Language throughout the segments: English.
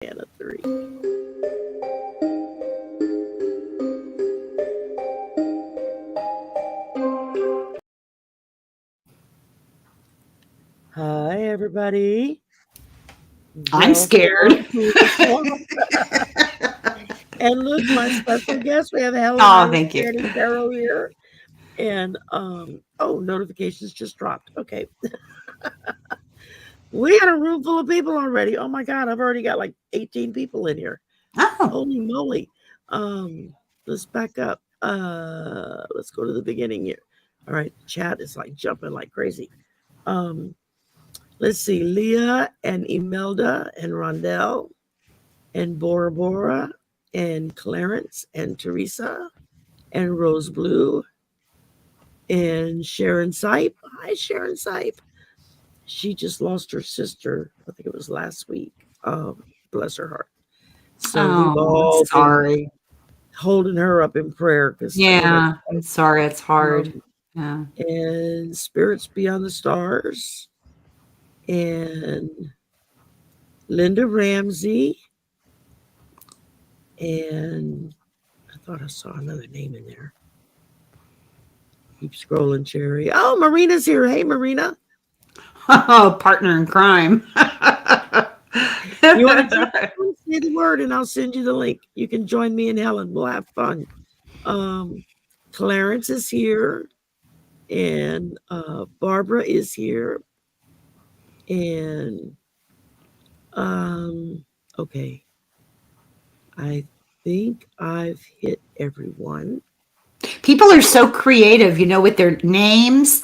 And a 3. Hi, everybody. I'm scared. And look, my special guest, we have Helen Thank you. Tarot here. And, notifications just dropped. Okay. We had a room full of people already. Oh my God, I've already got like 18 people in here. Oh. Holy moly. Let's back up. Let's go to the beginning here. All right, chat is like jumping like crazy. Let's see, Leah and Imelda and Rondell and Bora Bora and Clarence and Teresa and Rose Blue and Sharon Sipe. Hi, Sharon Sipe. She just lost her sister. I think it was last week. Bless her heart. So we've all sorry. Holding her up in prayer. Yeah, I'm sorry. It's hard. Yeah. And Spirits Beyond the Stars. And Linda Ramsey. And I thought I saw another name in there. Keep scrolling, Cherry. Oh, Marina's here. Hey, Marina. Oh, partner in crime. You want to say the word and I'll send you the link. You can join me and Helen. We'll have fun. Clarence is here. And Barbara is here. And okay. I think I've hit everyone. People are so creative, with their names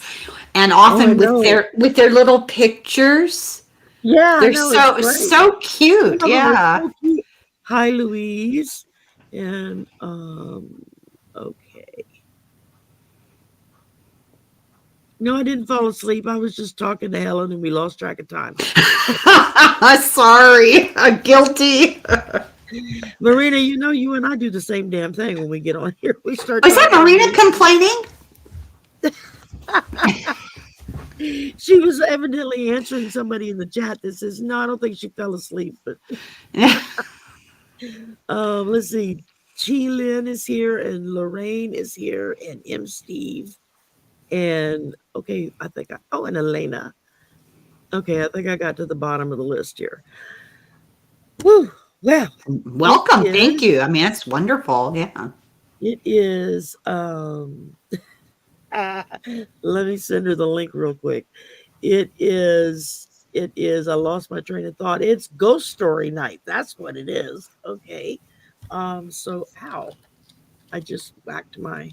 and often with their little pictures. Yeah, they're so cute. Yeah. So cute. Hi, Louise. And okay. No, I didn't fall asleep. I was just talking to Helen and we lost track of time. Sorry. Guilty. Marina, you and I do the same damn thing when we get on here. We start. Was that Marina complaining? She was evidently answering somebody in the chat that says, no, I don't think she fell asleep. But let's see. Chi Lynn is here and Lorraine is here and M. Steve. And okay, I think and Elena. Okay, I think I got to the bottom of the list here. Woo! Well, welcome. Thank you. I mean, that's wonderful. Yeah. It is. Let me send her the link real quick. It is. I lost my train of thought. It's Ghost Story Night. That's what it is. Okay. So I just whacked my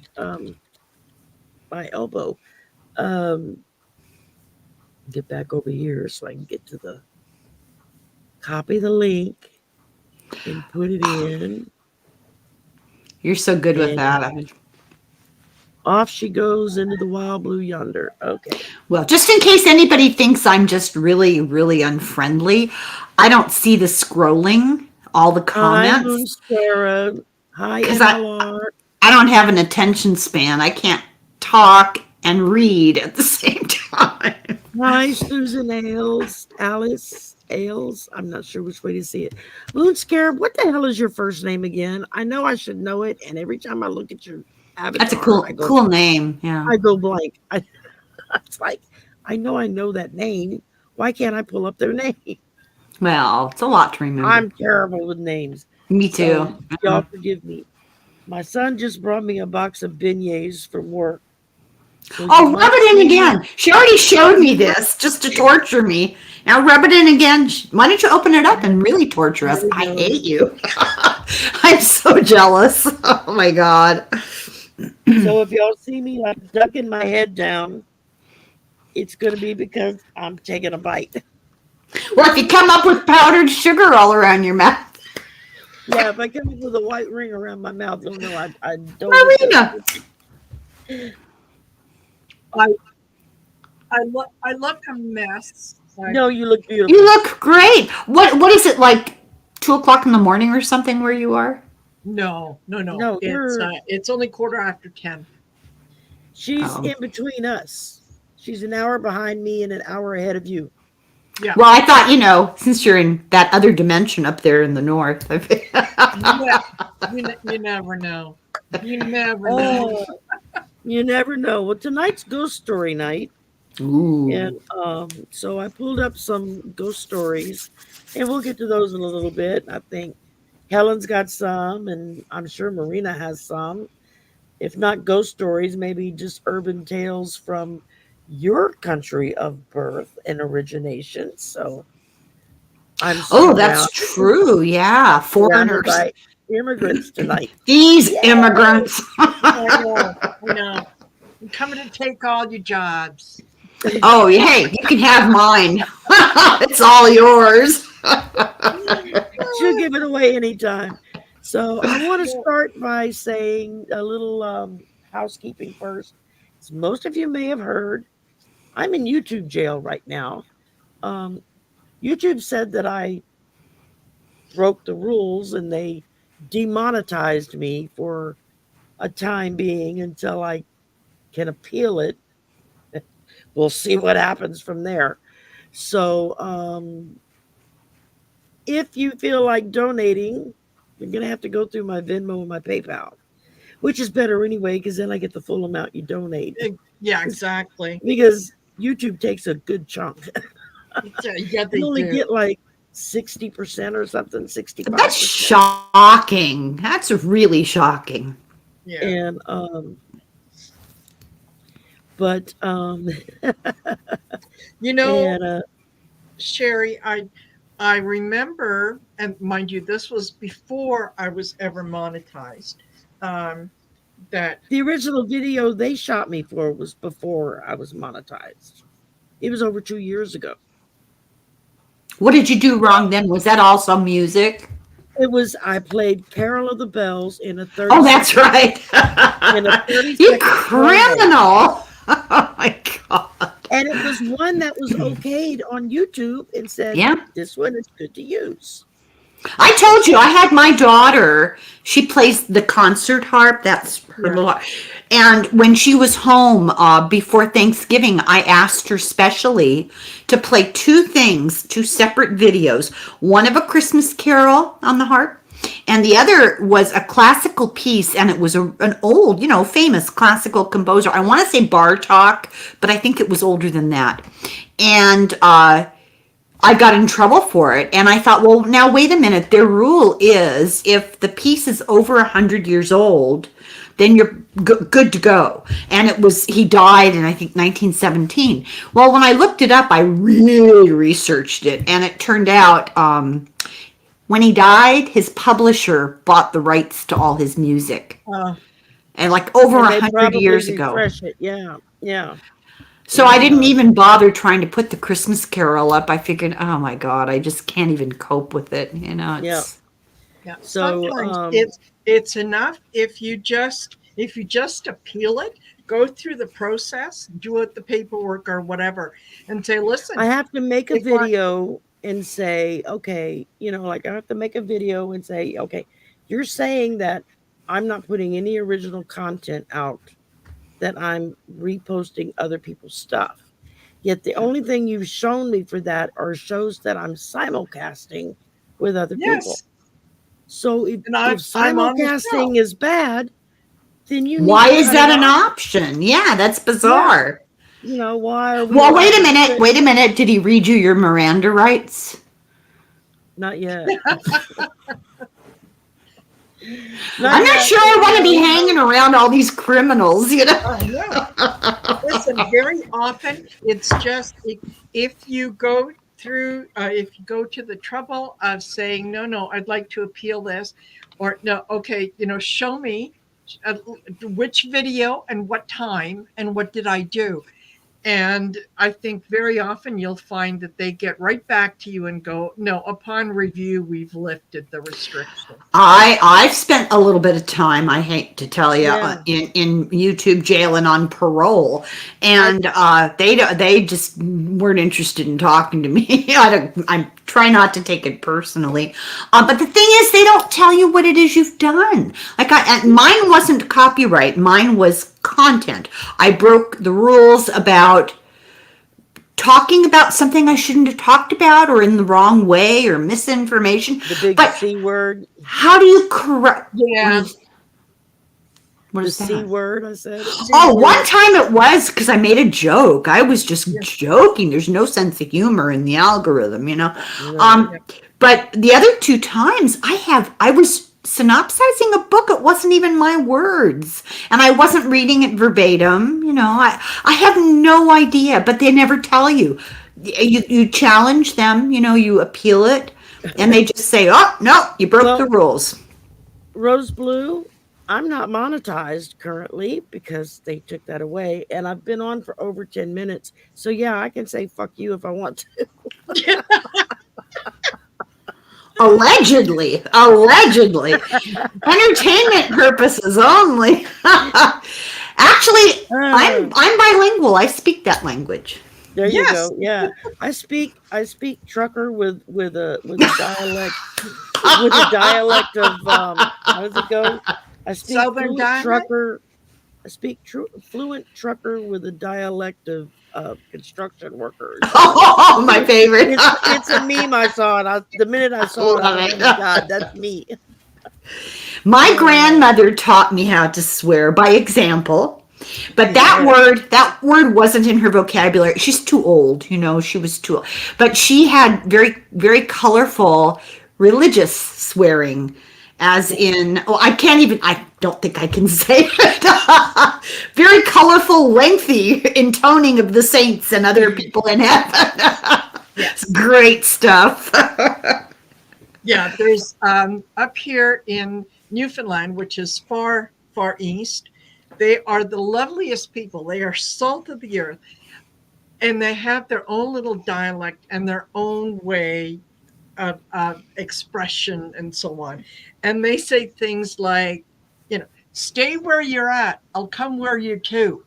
my elbow. Get back over here so I can get to the copy the link and put it in. You're so good with that. Off she goes into the wild blue yonder. Okay. Well, just in case anybody thinks I'm just really, really unfriendly, I don't see the scrolling, all the comments. Hi, Sarah. Hi, because I don't have an attention span. I can't talk and read at the same time. Hi, Susan Ailes. Alice Ailes. I'm not sure which way to see it. Moon Scarab, what the hell is your first name again? I know I should know it, and every time I look at your avatar, that's a cool name. Yeah, I go blank. It's like I know that name. Why can't I pull up their name? Well, it's a lot to remember. I'm terrible with names. Me too. Y'all forgive me. My son just brought me a box of beignets from work. So rub it in again. She already showed me this just to torture me. Now rub it in again. Why don't you open it up and really torture us? I hate you. I'm so jealous. Oh my God. So if y'all see me like ducking my head down, it's going to be because I'm taking a bite. Well, if you come up with powdered sugar all around your mouth. Yeah, if I come up with a white ring around my mouth, you'll know I don't. Marina. I love coming masks. No, you look beautiful. You look great. What is it, like 2:00 in the morning or something where you are? No. It's only 10:15. She's in between us. She's an hour behind me and an hour ahead of you. Yeah. Well, I thought, since you're in that other dimension up there in the north. You never know. You never know. You never know. Well, tonight's ghost story night. Ooh. And so I pulled up some ghost stories, and we'll get to those in a little bit. I think Helen's got some, and I'm sure Marina has some. If not ghost stories, maybe just urban tales from your country of birth and origination. So I'm That's true. Yeah, foreigners. by immigrants tonight. These immigrants. I know. I'm coming to take all your jobs. Oh, hey, you can have mine. It's all yours. She'll give it away anytime. So I want to start by saying a little housekeeping first. As most of you may have heard, I'm in YouTube jail right now. YouTube said that I broke the rules and they demonetized me for a time being until I can appeal it. We'll see what happens from there. So if you feel like donating, you're going to have to go through my Venmo and my PayPal, which is better anyway, because then I get the full amount you donate. Yeah, exactly. Because YouTube takes a good chunk. Yeah, they you only do. get like 60% or something, 65%. That's shocking. That's really shocking. Yeah. And but Sherry, I remember, and mind you, this was before I was ever monetized. That the original video they shot me for was before I was monetized. It was over 2 years ago. What did you do wrong then? Was that also music? It was, I played Carol of the Bells in a 30 Oh, that's right. In a 30 you criminal. Oh my God. And it was one that was okayed on YouTube and said, this one is good to use. I told you, I had my daughter, she plays the concert harp. That's her little harp. And when she was home before Thanksgiving, I asked her specially to play two separate videos. One of a Christmas carol on the harp, and the other was a classical piece, and it was an old, famous classical composer. I want to say Bartok, but I think it was older than that. And I got in trouble for it, and I thought, well, now wait a minute. Their rule is if the piece is over 100 years old, then you're good to go. And he died in, I think, 1917. Well, when I looked it up, I really researched it, and it turned out when he died, his publisher bought the rights to all his music. And like over 100 years ago. It. Yeah. So I didn't even bother trying to put the Christmas Carol up. I figured, oh my God, I just can't even cope with it. Yeah. So sometimes it's enough if you just appeal it, go through the process, do it the paperwork or whatever, and say, listen, I have to make a video and say, okay, I have to make a video and say, okay, you're saying that I'm not putting any original content out, that I'm reposting other people's stuff. Yet the only thing you've shown me for that are shows that I'm simulcasting with other people. So if simulcasting is bad, then why is that an option? Yeah, that's bizarre. Yeah. Why are we? Well, wait a minute. Did he read you your Miranda rights? Not yet. I'm not sure I want to be hanging around all these criminals, Listen, very often it's just if you go to the trouble of saying, no, I'd like to appeal this, or no, okay, show me which video and what time and what did I do. And I think very often you'll find that they get right back to you and go, no, upon review, we've lifted the restriction. I've spent a little bit of time, I hate to tell you, in YouTube jail and on parole. And they just weren't interested in talking to me. I try not to take it personally. But the thing is, they don't tell you what it is you've done. Mine wasn't copyright. Mine was content. I broke the rules about talking about something I shouldn't have talked about, or in the wrong way, or misinformation. The big But C word. how do you correct? Yeah. What The is that? C word, I said. Oh, one time it was because I made a joke. I was just joking. There's no sense of humor in the algorithm, you know. No. But the other two times I was synopsizing a book. It wasn't even my words, and I wasn't reading it verbatim. You know, I have no idea, but they never tell you. You challenge them, you know, you appeal it, and they just say, "Oh no, you broke the rules." Rose Blue, I'm not monetized currently because they took that away, and I've been on for over 10 minutes. So yeah, I can say fuck you if I want to. Allegedly, entertainment purposes only. Actually, I'm bilingual. I speak that language. There you go. Yeah, I speak trucker with a dialect with a dialect of how does it go? I speak Southern fluent dialect? trucker. I speak fluent trucker with a dialect of construction workers. Oh, my favorite. It's a meme I saw, and the minute I saw it, I was like, oh my God, that's me. My grandmother taught me how to swear by example, but that word wasn't in her vocabulary. She's too old, you know, she was too old. But she had very, very colorful religious swearing, as in, I don't think I can say it. Very colorful, lengthy intoning of the saints and other people in heaven. Yes. Great stuff. Yeah, there's up here in Newfoundland, which is far, far east. They are the loveliest people. They are salt of the earth. And they have their own little dialect and their own way of expression and so on. And they say things like, you know, stay where you're at. I'll come where you're to.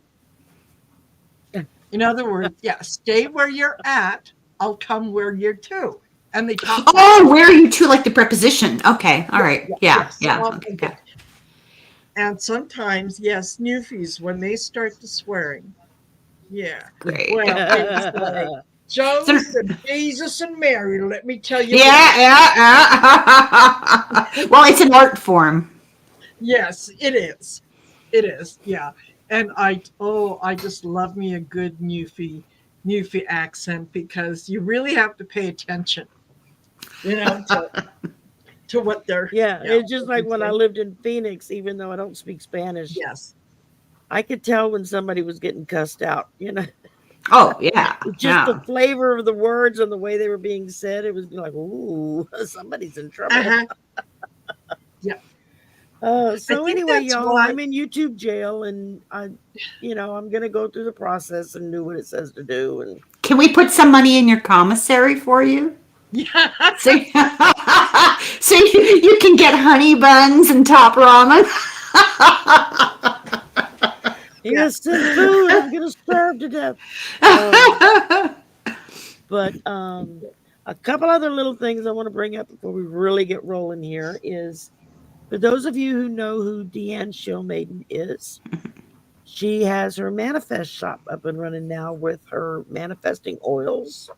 In other words, stay where you're at. I'll come where you're to. And they talk. Oh, where are you to? Like the preposition. Okay. All right. Yeah. Okay. And sometimes, Newfies, when they start to swearing. Yeah. Great. Well, it's like Joseph, Jesus, and Mary, let me tell you. Yeah. Well, it's an art form. Yes, it is. It is. Yeah. And I just love me a good Newfie accent, because you really have to pay attention, you know, to what they're. It's just like when I lived in Phoenix, even though I don't speak Spanish. Yes. I could tell when somebody was getting cussed out, you know. Oh, yeah. Just the flavor of the words and the way they were being said, it was like, ooh, somebody's in trouble. Yeah. So anyway, y'all, I'm in YouTube jail, and I'm gonna go through the process and do what it says to do. And can we put some money in your commissary for you? Yeah. So you can get honey buns and top ramen. You gotta send food. I'm gonna starve to death. But a couple other little things I want to bring up before we really get rolling here is, for those of you who know who Deanne Showmaiden is, she has her manifest shop up and running now with her manifesting oils.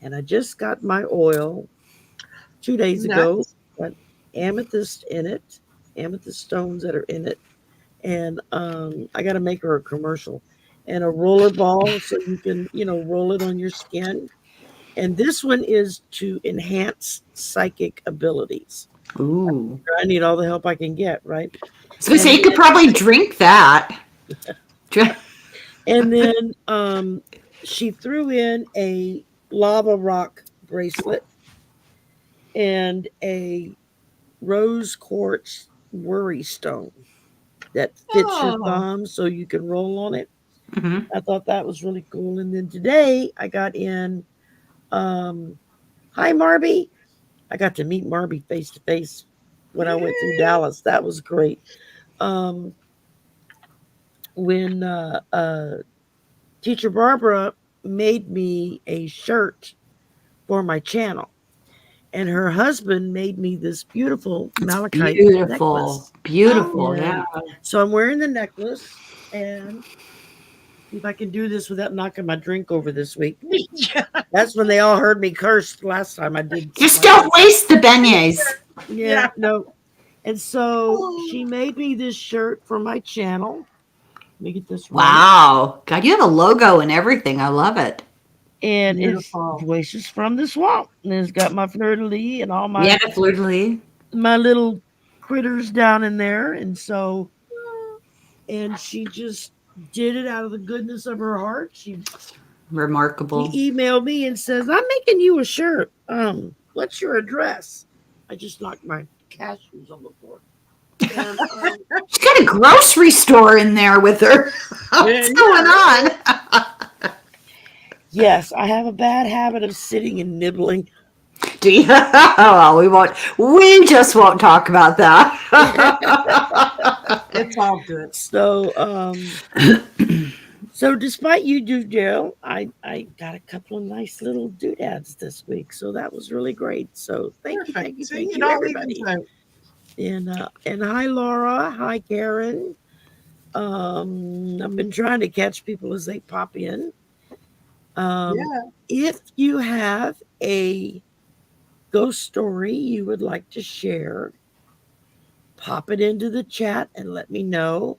And I just got my oil 2 days ago. Got amethyst in it, amethyst stones that are in it. And I got to make her a commercial, and a roller ball so you can, roll it on your skin. And this one is to enhance psychic abilities. Ooh. I need all the help I can get, right? So you could probably drink that. And then she threw in a lava rock bracelet and a rose quartz worry stone that fits your thumb so you can roll on it. Mm-hmm. I thought that was really cool. And then today I got in, hi Marby. I got to meet Marby face to face when I went through Dallas. That was great. When Teacher Barbara made me a shirt for my channel, and her husband made me this beautiful malachite necklace. Beautiful. Yeah. So I'm wearing the necklace, and if I can do this without knocking my drink over this week. Yeah. That's when they all heard me curse last time I did. Just don't waste the beignets. Yeah, no. And so she made me this shirt for my channel. Let me get this right. Wow. God, you have a logo and everything. I love it. And Beautiful. it's Voices from the Swamp. And it's got my fleur-de-lis and all my Yeah, fleur-de-lis. my little critters down in there. And so, and she just did it out of the goodness of her heart. She Remarkable. emailed me and says, I'm making you a shirt. What's your address? I just knocked my cashews on the floor. And, She's got a grocery store in there with her. What's going on? yes, I have a bad habit of sitting and nibbling. Do you? Oh, we just won't talk about that. It's all good. So, so despite you, Daryl, I got a couple of nice little doodads this week. So that was really great. So thank you, everybody. And hi, Laura. Hi, Karen. I've been trying to catch people as they pop in. If you have a ghost story you would like to share, pop it into the chat and let me know.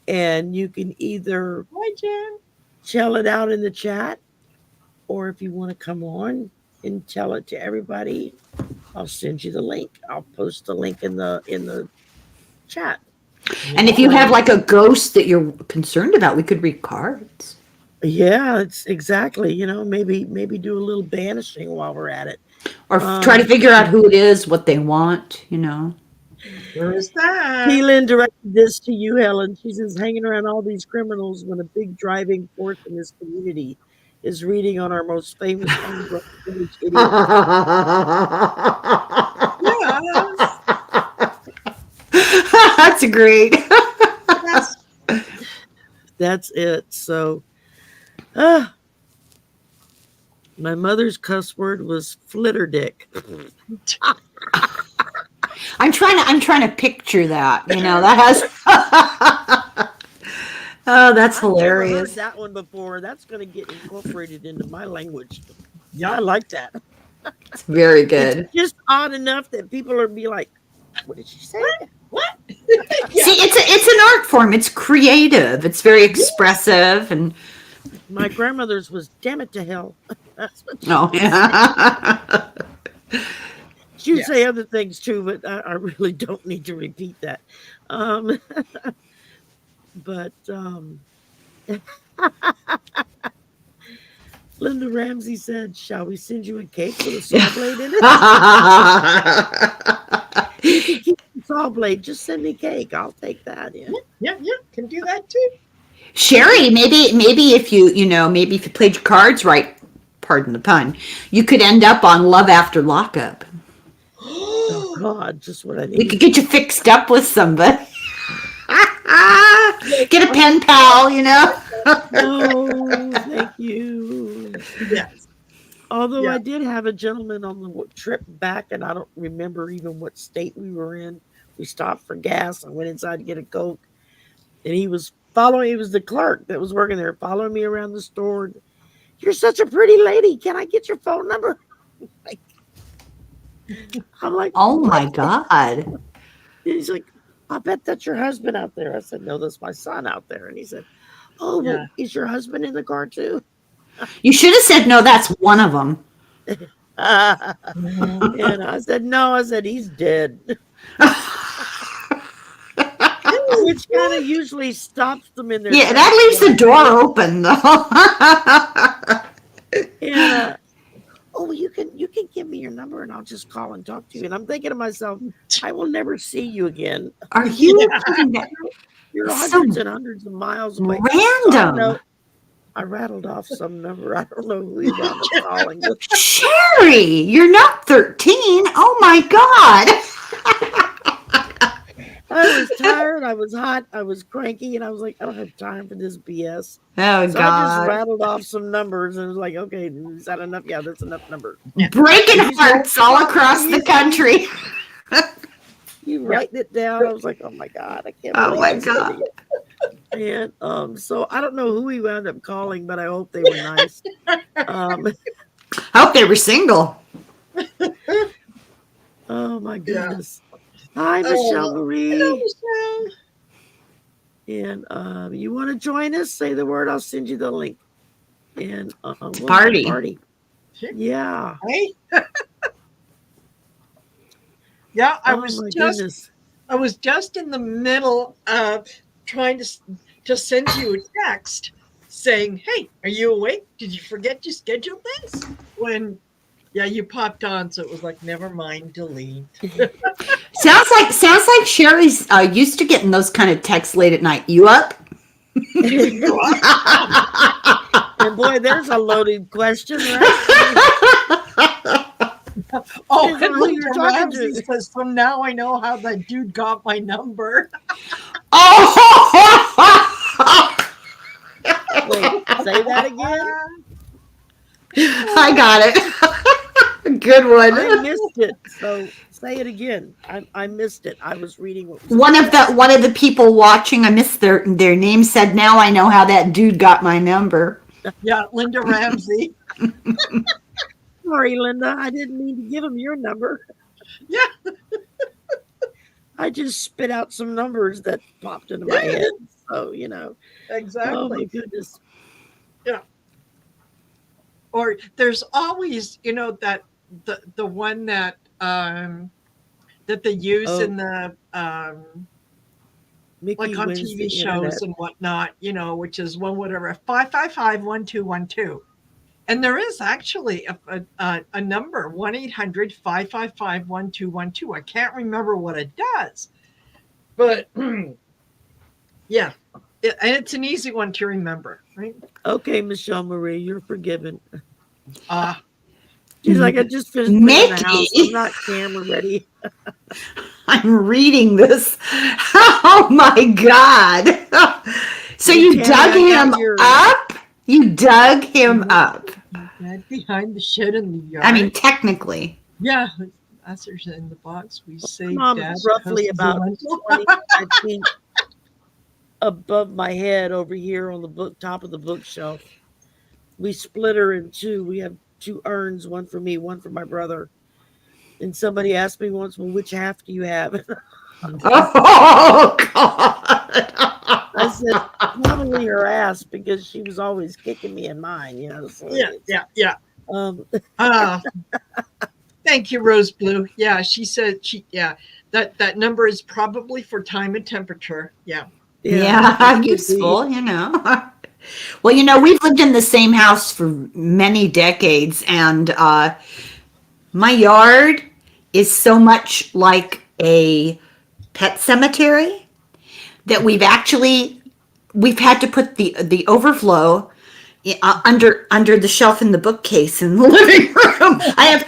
And you can either tell it out in the chat, or if you want to come on and tell it to everybody, I'll send you the link. I'll post the link in the chat. And if you have like a ghost that you're concerned about, we could read cards. Yeah, it's exactly. Maybe do a little banishing while we're at it. Or try to figure out who it is, what they want, Where is that? Keelan directed this to you, Helen. She says, hanging around all these criminals when a big driving force in this community is reading on our most famous village idiot. That's great. That's it. So, my mother's cuss word was flitterdick. I'm trying to picture that. That has. Oh, that's hilarious. I've never heard that one before. That's going to get incorporated into my language. Yeah, I like that. It's very good. It's just odd enough that people are be like, "What did she say? What?" See, it's an art form. It's creative. It's very expressive, and my grandmother's was "damn it to hell." That's what she She would say other things too, but I really don't need to repeat that. But Linda Ramsey said, "Shall we send you a cake with a saw blade in it?" You can keep the saw blade. Just send me cake. I'll take that. Yeah, can do that too. Sherry, maybe if you maybe if you played your cards right, pardon the pun, you could end up on Love After Lockup. Oh God, just what I need. We could get you fixed up with somebody. Get a pen pal, Oh, thank you. Yes. Although I did have a gentleman on the trip back, and I don't remember even what state we were in. We stopped for gas. I went inside to get a Coke, and he was following. It was the clerk that was working there, following me around the store. "You're such a pretty lady. Can I get your phone number?" I'm like, oh my God. He's like, "I bet that's your husband out there." I said, "No, that's my son out there." And he said, "Oh, well, is your husband in the car too?" You should have said, "No, that's one of them." And I said, "No," I said, "He's dead." Which kind of usually stops them in their that leaves the door open though. Yeah. "Oh, you can give me your number and I'll just call and talk to you." And I'm thinking to myself, I will never see you again. Are you kidding me? You're So hundreds and hundreds of miles away. random. I rattled off some number. I don't know who he wound up calling. Sherry, you're not 13. Oh my God. I was tired. I was hot. I was cranky. And I was like, I don't have time for this BS. Oh So I God. just rattled off some numbers and was like, okay, is that enough? Yeah, that's enough number. Breaking hearts all across the country. You writing it down. I was like, oh my God, I can't Oh believe my this God. idiot. And so I don't know who we wound up calling, but I hope they were nice. Um, I hope they were single. oh my Yeah. goodness. Hi, Michelle Hello, Marie. Michelle. And you want to join us? Say the word. I'll send you the link. And we'll have a Party. party. Yeah. Hey. Yeah, I Oh was my just goodness. I was just in the middle of trying to send you a text saying, "Hey, are you awake? Did you forget to schedule this?" When you popped on, so it was like, never mind, delete. Sounds like Sherry's used to getting those kind of texts late at night. You up? And boy, there's a loaded question, right? Oh, Depends and on who you're Linda talking Ramsey to. says, "So now I know how that dude got my number." Oh! Wait, say that again? I got it. Good one. I missed it. So say it again. I missed it. I was reading what was One of the people watching, I missed their name, said, "Now I know how that dude got my number." Yeah, Linda Ramsey. Sorry, Linda. I didn't mean to give him your number. Yeah. I just spit out some numbers that popped into my head. So, Exactly. Oh my goodness. Yeah. Or there's always, that the one that that they use in the Mickey like on wins the TV shows internet. and whatnot, which is 555-1212. And there is actually a number, 1-800-555-1212. I can't remember what it does, but yeah, and it's an easy one to remember, right? Okay, Michelle Marie, you're forgiven. Ah, She's like, I just finished cleaning the Mickey. house. I'm not camera ready. I'm reading this. Oh my God. So you dug him up? You dug him up. right behind the shed in the yard. I mean, technically. Yeah, answers in the box. We saved Mom's Dad. roughly about 25 feet above my head over here on the top of the bookshelf. We split her in two. We have two urns, one for me, one for my brother. And somebody asked me once, well, which half do you have? Oh, God. I said, probably her ass, because she was always kicking me in mine, So Yeah. Thank you, Rose Blue. Yeah, she said that number is probably for time and temperature. Yeah. Yeah, useful, Well, we've lived in the same house for many decades, and my yard is so much like a pet cemetery that we've had to put the overflow under the shelf in the bookcase in the living room. I have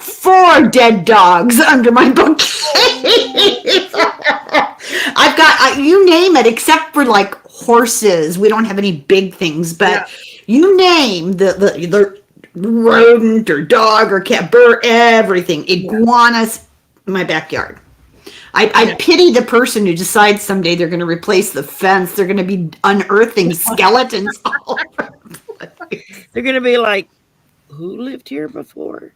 four dead dogs under my bookcase. I've got you name it, except for like horses. We don't have any big things, but you name the rodent or dog or cat, bird, everything, iguanas in my backyard. I pity the person who decides someday they're going to replace the fence. They're going to be unearthing skeletons all over the place. They're going to be like, who lived here before?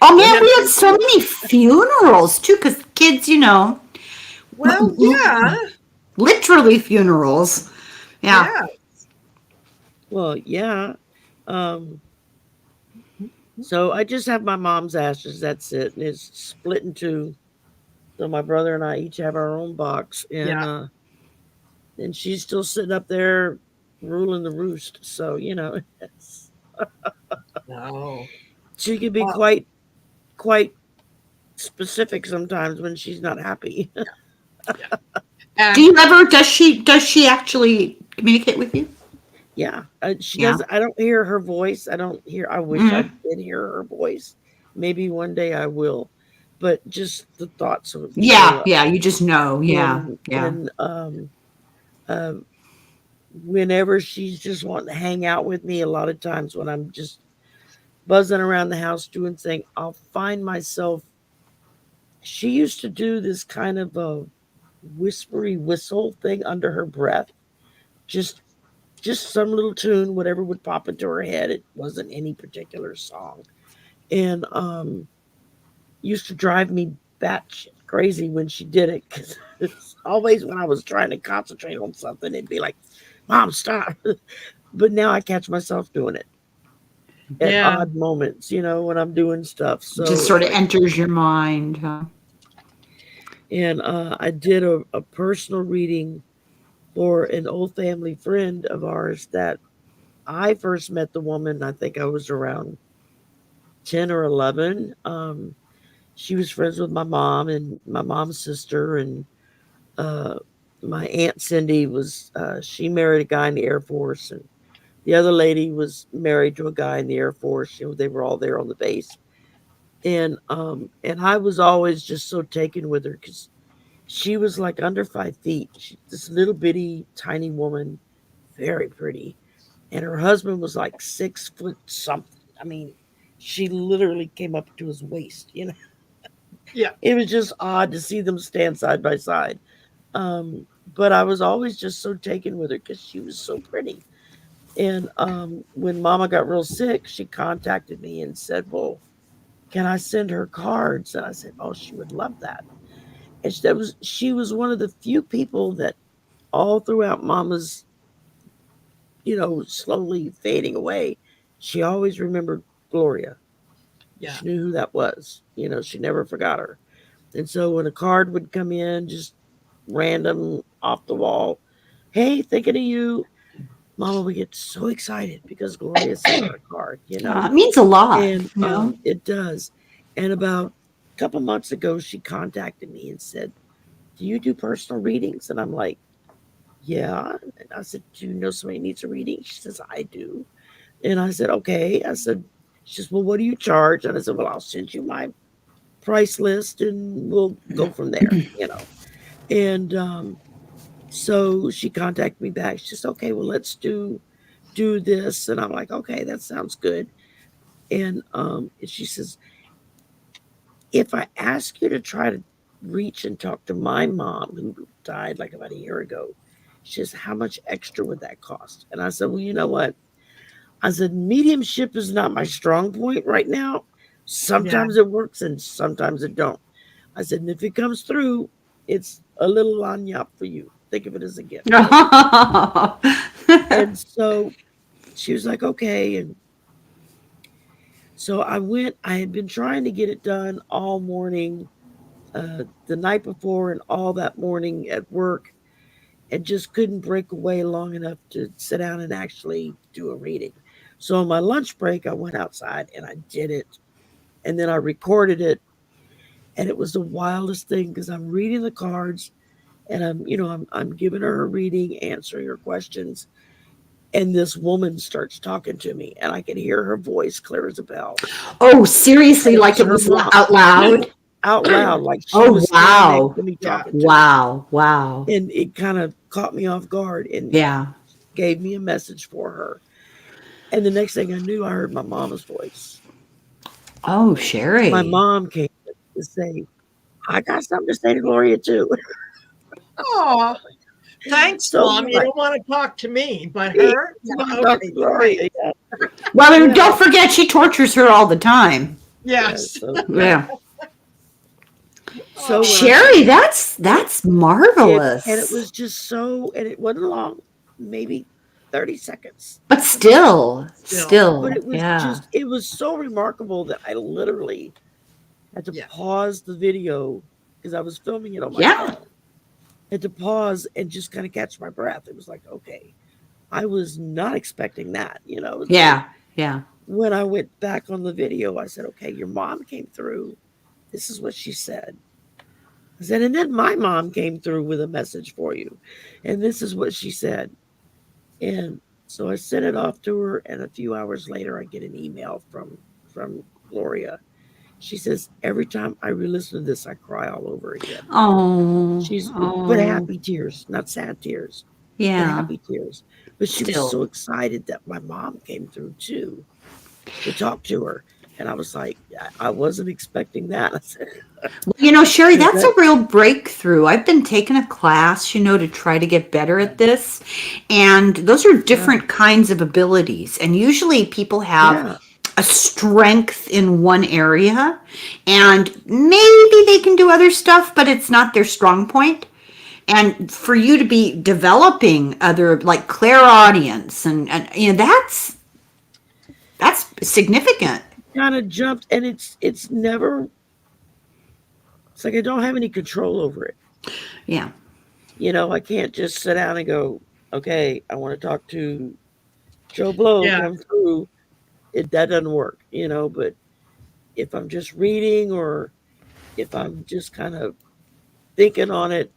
Oh, man, we had so many funerals, too, because kids, Well, yeah. Literally funerals. Yeah. Well, yeah. So I just have my mom's ashes. That's it. And it's split in two. So my brother and I each have our own box. And and she's still sitting up there ruling the roost. So, No. She can be quite specific sometimes when she's not happy. Do you ever, does she actually communicate with you? Yeah. She does. I don't hear her voice. I wish I did hear her voice. Maybe one day I will. But just the thoughts of you just know. And whenever she's just wanting to hang out with me, a lot of times when I'm just buzzing around the house doing things, I'll find myself. She used to do this kind of whispery whistle thing under her breath. Just some little tune, whatever would pop into her head. It wasn't any particular song. And used to drive me batshit crazy when she did it, because it's always when I was trying to concentrate on something, it'd be like, Mom, stop. But now I catch myself doing it at Yeah. odd moments, when I'm doing stuff. So Just sort of enters your mind. Huh? And I did a personal reading for an old family friend of ours that I first met the woman. I think I was around 10 or 11. She was friends with my mom and my mom's sister. And my Aunt Cindy she married a guy in the Air Force. And the other lady was married to a guy in the Air Force. They were all there on the base. And I was always just so taken with her because she was like under 5 feet. This little bitty, tiny woman, very pretty. And her husband was like 6 foot something. I mean, she literally came up to his waist, Yeah. It was just odd to see them stand side by side. But I was always just so taken with her because she was so pretty. And when Mama got real sick, she contacted me and said, well, can I send her cards? And I said, oh, she would love that. And she was one of the few people that all throughout Mama's, slowly fading away, she always remembered Gloria. Yeah. She knew who that was. She never forgot her. And so when a card would come in, just random off the wall, hey, thinking of you, Mama would get so excited because Gloria sent her a card, It means a lot. And it does. And about a couple months ago, she contacted me and said, do you do personal readings? And I'm like, yeah. And I said, do you know somebody needs a reading? She says, I do. And I said, okay. I said, she says, well, what do you charge? And I said, well, I'll send you my price list and we'll go from there, And so she contacted me back. She says, okay, well, let's do this. And I'm like, okay, that sounds good. And she says, if I ask you to try to reach and talk to my mom, who died like about a year ago, she says, how much extra would that cost? And I said, well, you know what? I said, mediumship is not my strong point right now. Sometimes it works and sometimes it don't. I said, and if it comes through, it's a little lanyap for you. Think of it as a gift. And so she was like, okay. And so I went. I had been trying to get it done all morning, the night before and all that morning at work, and just couldn't break away long enough to sit down and actually do a reading. So on my lunch break, I went outside and I did it. And then I recorded it. And it was the wildest thing because I'm reading the cards and I'm giving her a reading, answering her questions. And this woman starts talking to me and I can hear her voice clear as a bell. Oh, seriously? Like it was out loud? Out loud. Like she oh, was wow. next to me talking to me. Wow. And it kind of caught me off guard and gave me a message for her. And the next thing I knew, I heard my mama's voice. Oh, Sherry. My mom came to say, I got something to say to Gloria too. Oh, thanks, So, Mom. You don't want to talk to me, but her? Okay, Gloria, yeah. Well, don't forget she tortures her all the time. Yes. Yeah. So Sherry, that's marvelous. And it was just so, and it wasn't long, maybe 30 seconds. But still. But it was it was so remarkable that I literally had to pause the video because I was filming it on my phone. Had to pause and just kind of catch my breath. It was like, okay, I was not expecting that, Yeah. When I went back on the video, I said, okay, your mom came through. This is what she said. I said, and then my mom came through with a message for you. And this is what she said. And so I sent it off to her. And a few hours later, I get an email from Gloria. She says, every time I re-listen to this, I cry all over again. But happy tears, not sad tears. Yeah. But happy tears. But she was so excited that my mom came through too to talk to her. And I was like, I wasn't expecting that. I said, Well, Sherry, that's a real breakthrough. I've been taking a class, to try to get better at this. And those are different kinds of abilities. And usually people have a strength in one area, and maybe they can do other stuff, but it's not their strong point. And for you to be developing other, like, clairaudience, and that's significant. kind of jumped, and it's never. It's like I don't have any control over it. Yeah. I can't just sit down and go, okay, I want to talk to Joe Blow, come through. That doesn't work, but if I'm just reading, or if I'm just kind of thinking on it,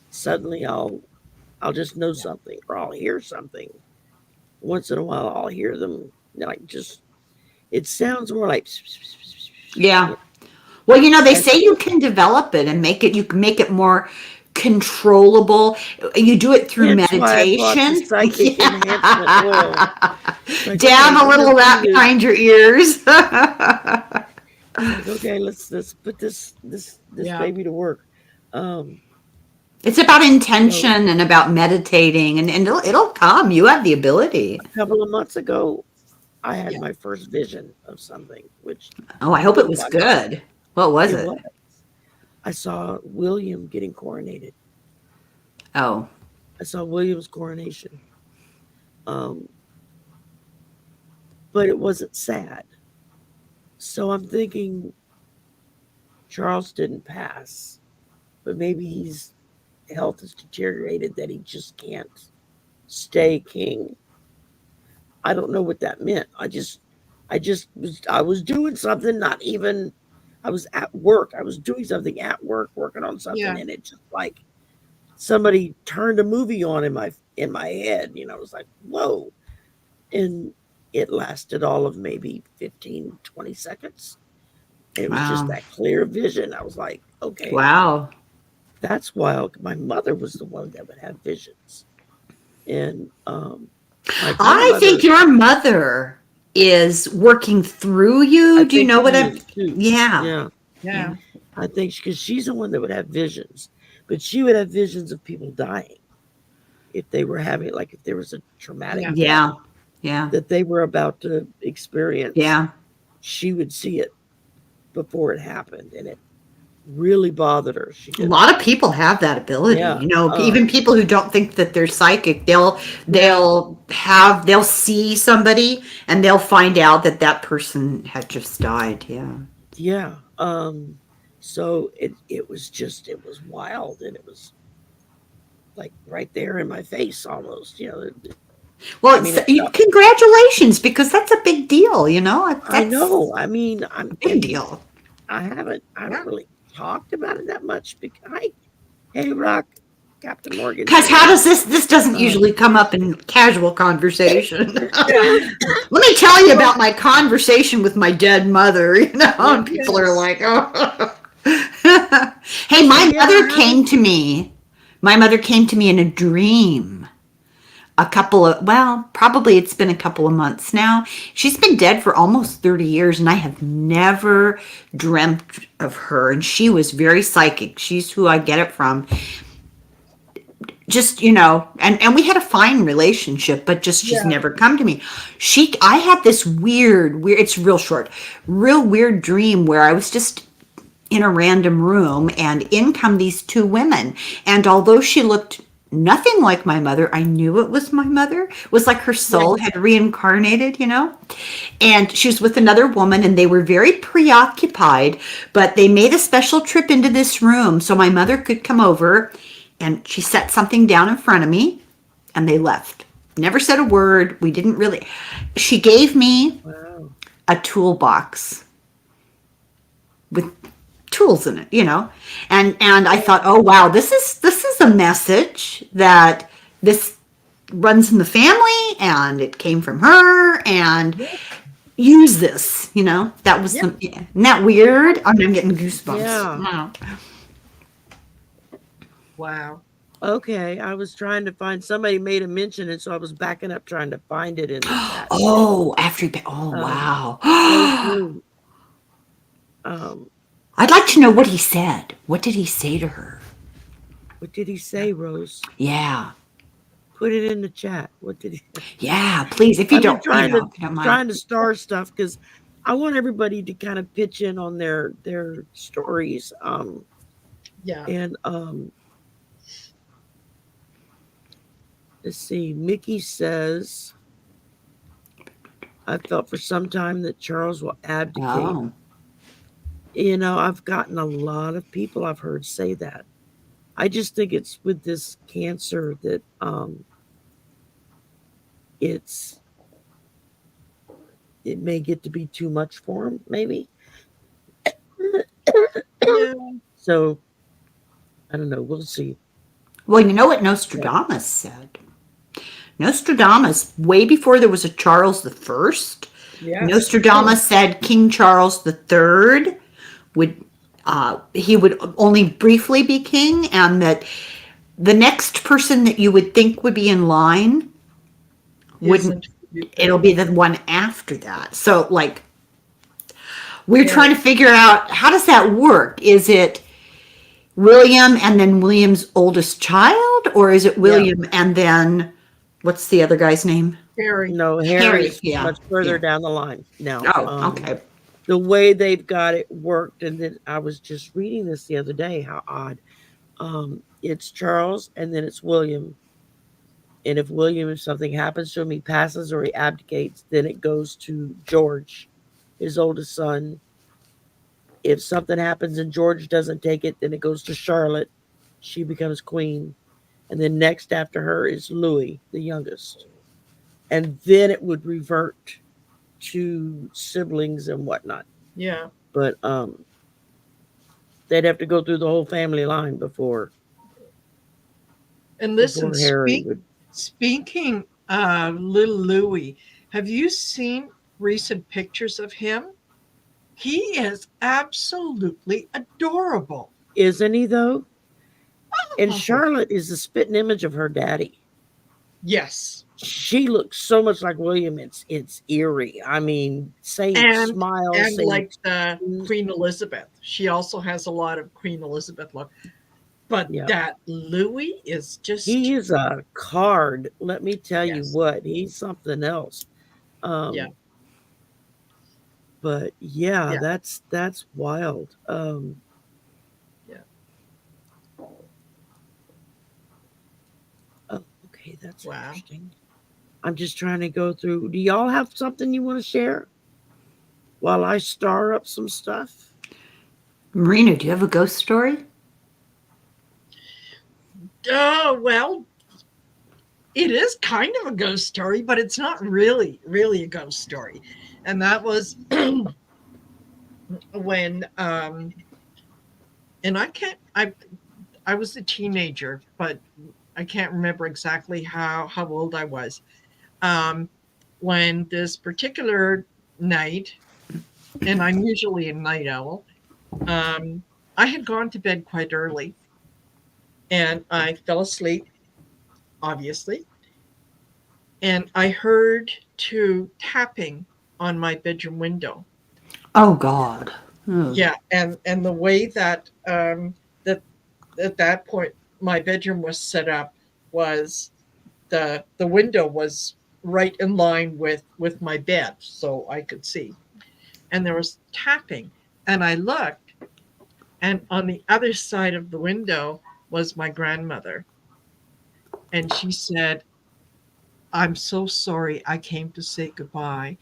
suddenly I'll just know something, or I'll hear something. Once in a while I'll hear them, like, just, it sounds more like, yeah. Well, they say you can develop it and you can make it more controllable. You do it through meditation. Psychic enhancement oil. Like, dab a little of that behind your ears. Okay, let's put this baby to work. It's about intention and about meditating, and it'll come. You have the ability. A couple of months ago, I had my first vision of something, which... Oh, I hope it was good. What was it? I saw William getting coronated. Oh. I saw William's coronation. But it wasn't sad. So I'm thinking Charles didn't pass, but maybe his health has deteriorated that he just can't stay king. I don't know what that meant. I was doing something, not even, I was at work. I was doing something at work, working on something, and it just, like, somebody turned a movie on in my head. It was like, whoa. And it lasted all of maybe 15, 20 seconds. It was just that clear vision. I was like, okay. Wow. That's wild. My mother was the one that would have visions. And I think your mother is working through you. Do you know what I'm... Yeah. I think because she's the one that would have visions. But she would have visions of people dying. If they were having, like, if there was a traumatic death that they were about to experience. Yeah. She would see it before it happened. And it really bothered her. A lot of people have that ability. Even people who don't think that they're psychic, they'll see somebody and they'll find out that person had just died. Yeah. So it was wild, and it was like right there in my face almost. Well, congratulations, because that's a big deal. I know. I mean, I'm big deal. I haven't really talked about it that much because hey, Rock, Captain Morgan. Because how does this doesn't usually come up in casual conversation. Let me tell you about my conversation with my dead mother. And people are like, oh. Hey, my mother came to me. My mother came to me in a dream. Probably it's been a couple of months now. She's been dead for almost 30 years, and I have never dreamt of her. And she was very psychic. She's who I get it from. Just, and we had a fine relationship, but she's never come to me. I had this weird, it's real short, real weird dream where I was just in a random room, and in come these two women. And although she looked nothing like my mother, I knew it was my mother. It was like her soul had reincarnated, and she was with another woman, and they were very preoccupied, but they made a special trip into this room so my mother could come over, and she set something down in front of me, and they left. Never said a word. We didn't really. She gave me a toolbox with tools in it, and I thought, oh wow, this is a message that this runs in the family, and it came from her, and use this, that was isn't that weird? I'm getting goosebumps. Wow. Okay, I was trying to find, somebody made a mention, and so I was backing up trying to find it in the chat. Wow. I'd like to know what he said. What did he say to her? What did he say, Rose? Yeah. Put it in the chat. What did he? Yeah, please. If you I've been don't, if you don't mind. trying to star stuff because I want everybody to kind of pitch in on their stories. Yeah. And let's see. Mickey says, I felt for some time that Charles will abdicate. Oh. You know, I've gotten a lot of people I've heard say that. I just think it's with this cancer that it may get to be too much for him, maybe. Yeah. So I don't know. We'll see. Well, you know what Nostradamus said? Nostradamus, way before there was a Charles the First, Yes. Nostradamus said King Charles the Third would he would only briefly be king, and that the next person that you would think would be in line wouldn't. It'll be the one after that. So, like, we're trying to figure out, how does that work? Is it William and then William's oldest child, or is it William and then what's the other guy's name? Harry. No, Harry's yeah. much further down the line now. Oh, okay. The way they've got it worked, and then I was just reading this the other day. How odd! It's Charles, and then it's William. And if something happens to him, he passes or he abdicates, then it goes to George, his oldest son. If something happens and George doesn't take it, then it goes to Charlotte. She becomes queen. And then next after her is Louis, the youngest. And then it would revert to siblings and whatnot. Yeah. But they'd have to go through the whole family line before. And listen, Harry would. Speaking of little Louis, have you seen recent pictures of him? He is absolutely adorable. Isn't he, though? And Charlotte is the spitting image of her daddy. Yes. She looks so much like William. It's eerie. I mean, smiles. And like the Queen Elizabeth. She also has a lot of Queen Elizabeth look. But that Louis is just... He is a card. Let me tell you what. He's something else. But that's wild. Oh, okay, that's interesting. I'm just trying to go through. Do y'all have something you want to share while I star up some stuff? Marina, do you have a ghost story? Oh, well, it is kind of a ghost story, but it's not really a ghost story. And that was when, and I was a teenager, but I can't remember exactly how old I was. When this particular night, and I'm usually a night owl, I had gone to bed quite early. And I fell asleep, obviously. And I heard tapping on my bedroom window. Oh, God. Yeah, and the way that that at that point my bedroom was set up was the window was right in line with my bed, so I could see. And there was tapping, and I looked, and on the other side of the window was my grandmother. And she said, "I'm so sorry I came to say goodbye.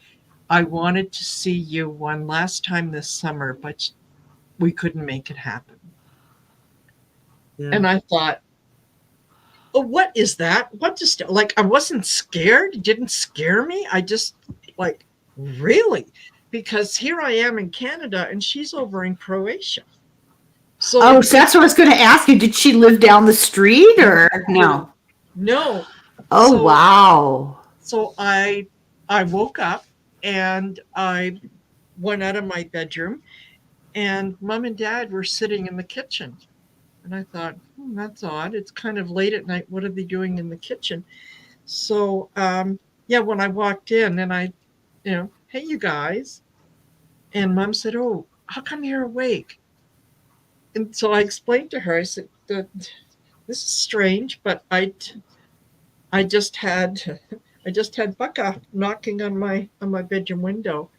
I wanted to see you one last time this summer, but we couldn't make it happen." Yeah. And I thought, oh, what is that? What just, like, I wasn't scared. It didn't scare me. I just, like, really? Because here I am in Canada and she's over in Croatia. So that's what I was going to ask you. Did she live down the street or no? No. Oh, wow. So I woke up and I went out of my bedroom, and Mom and Dad were sitting in the kitchen. And I thought, that's odd. It's kind of late at night. What are they doing in the kitchen? So, when I walked in and I, hey, you guys. And Mom said, "Oh, how come you're awake? And so I explained to her, I said, this is strange, but I just had Becca knocking on my bedroom window,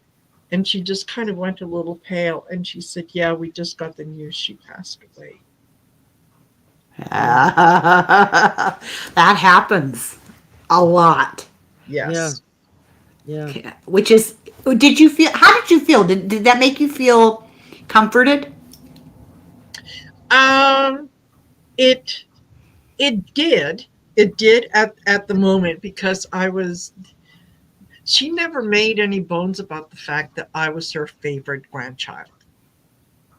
and she just kind of went a little pale, and she said, yeah, we just got the news she passed away. That happens a lot. Yes. Yeah. Which is, how did you feel? Did that make you feel comforted? It did. It did at the moment, because she never made any bones about the fact that I was her favorite grandchild.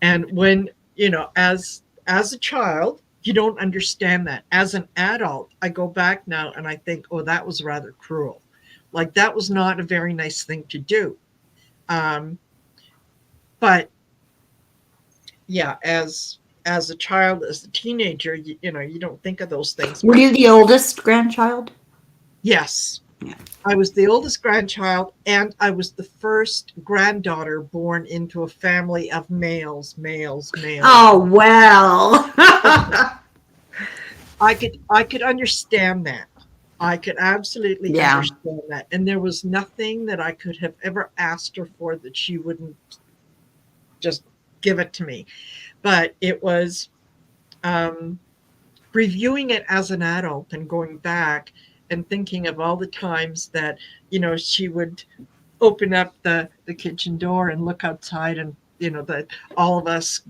And when, as a child, you don't understand that. As an adult, I go back now and I think, oh, that was rather cruel. Like, that was not a very nice thing to do. But yeah, as a child, as a teenager, you don't think of those things. Were you the oldest grandchild? Yes. Yeah. I was the oldest grandchild, and I was the first granddaughter born into a family of males. Oh, well. I could understand that. I could absolutely understand that. And there was nothing that I could have ever asked her for that she wouldn't just give it to me. But it was reviewing it as an adult and going back and thinking of all the times that, she would open up the kitchen door and look outside, and, that all of us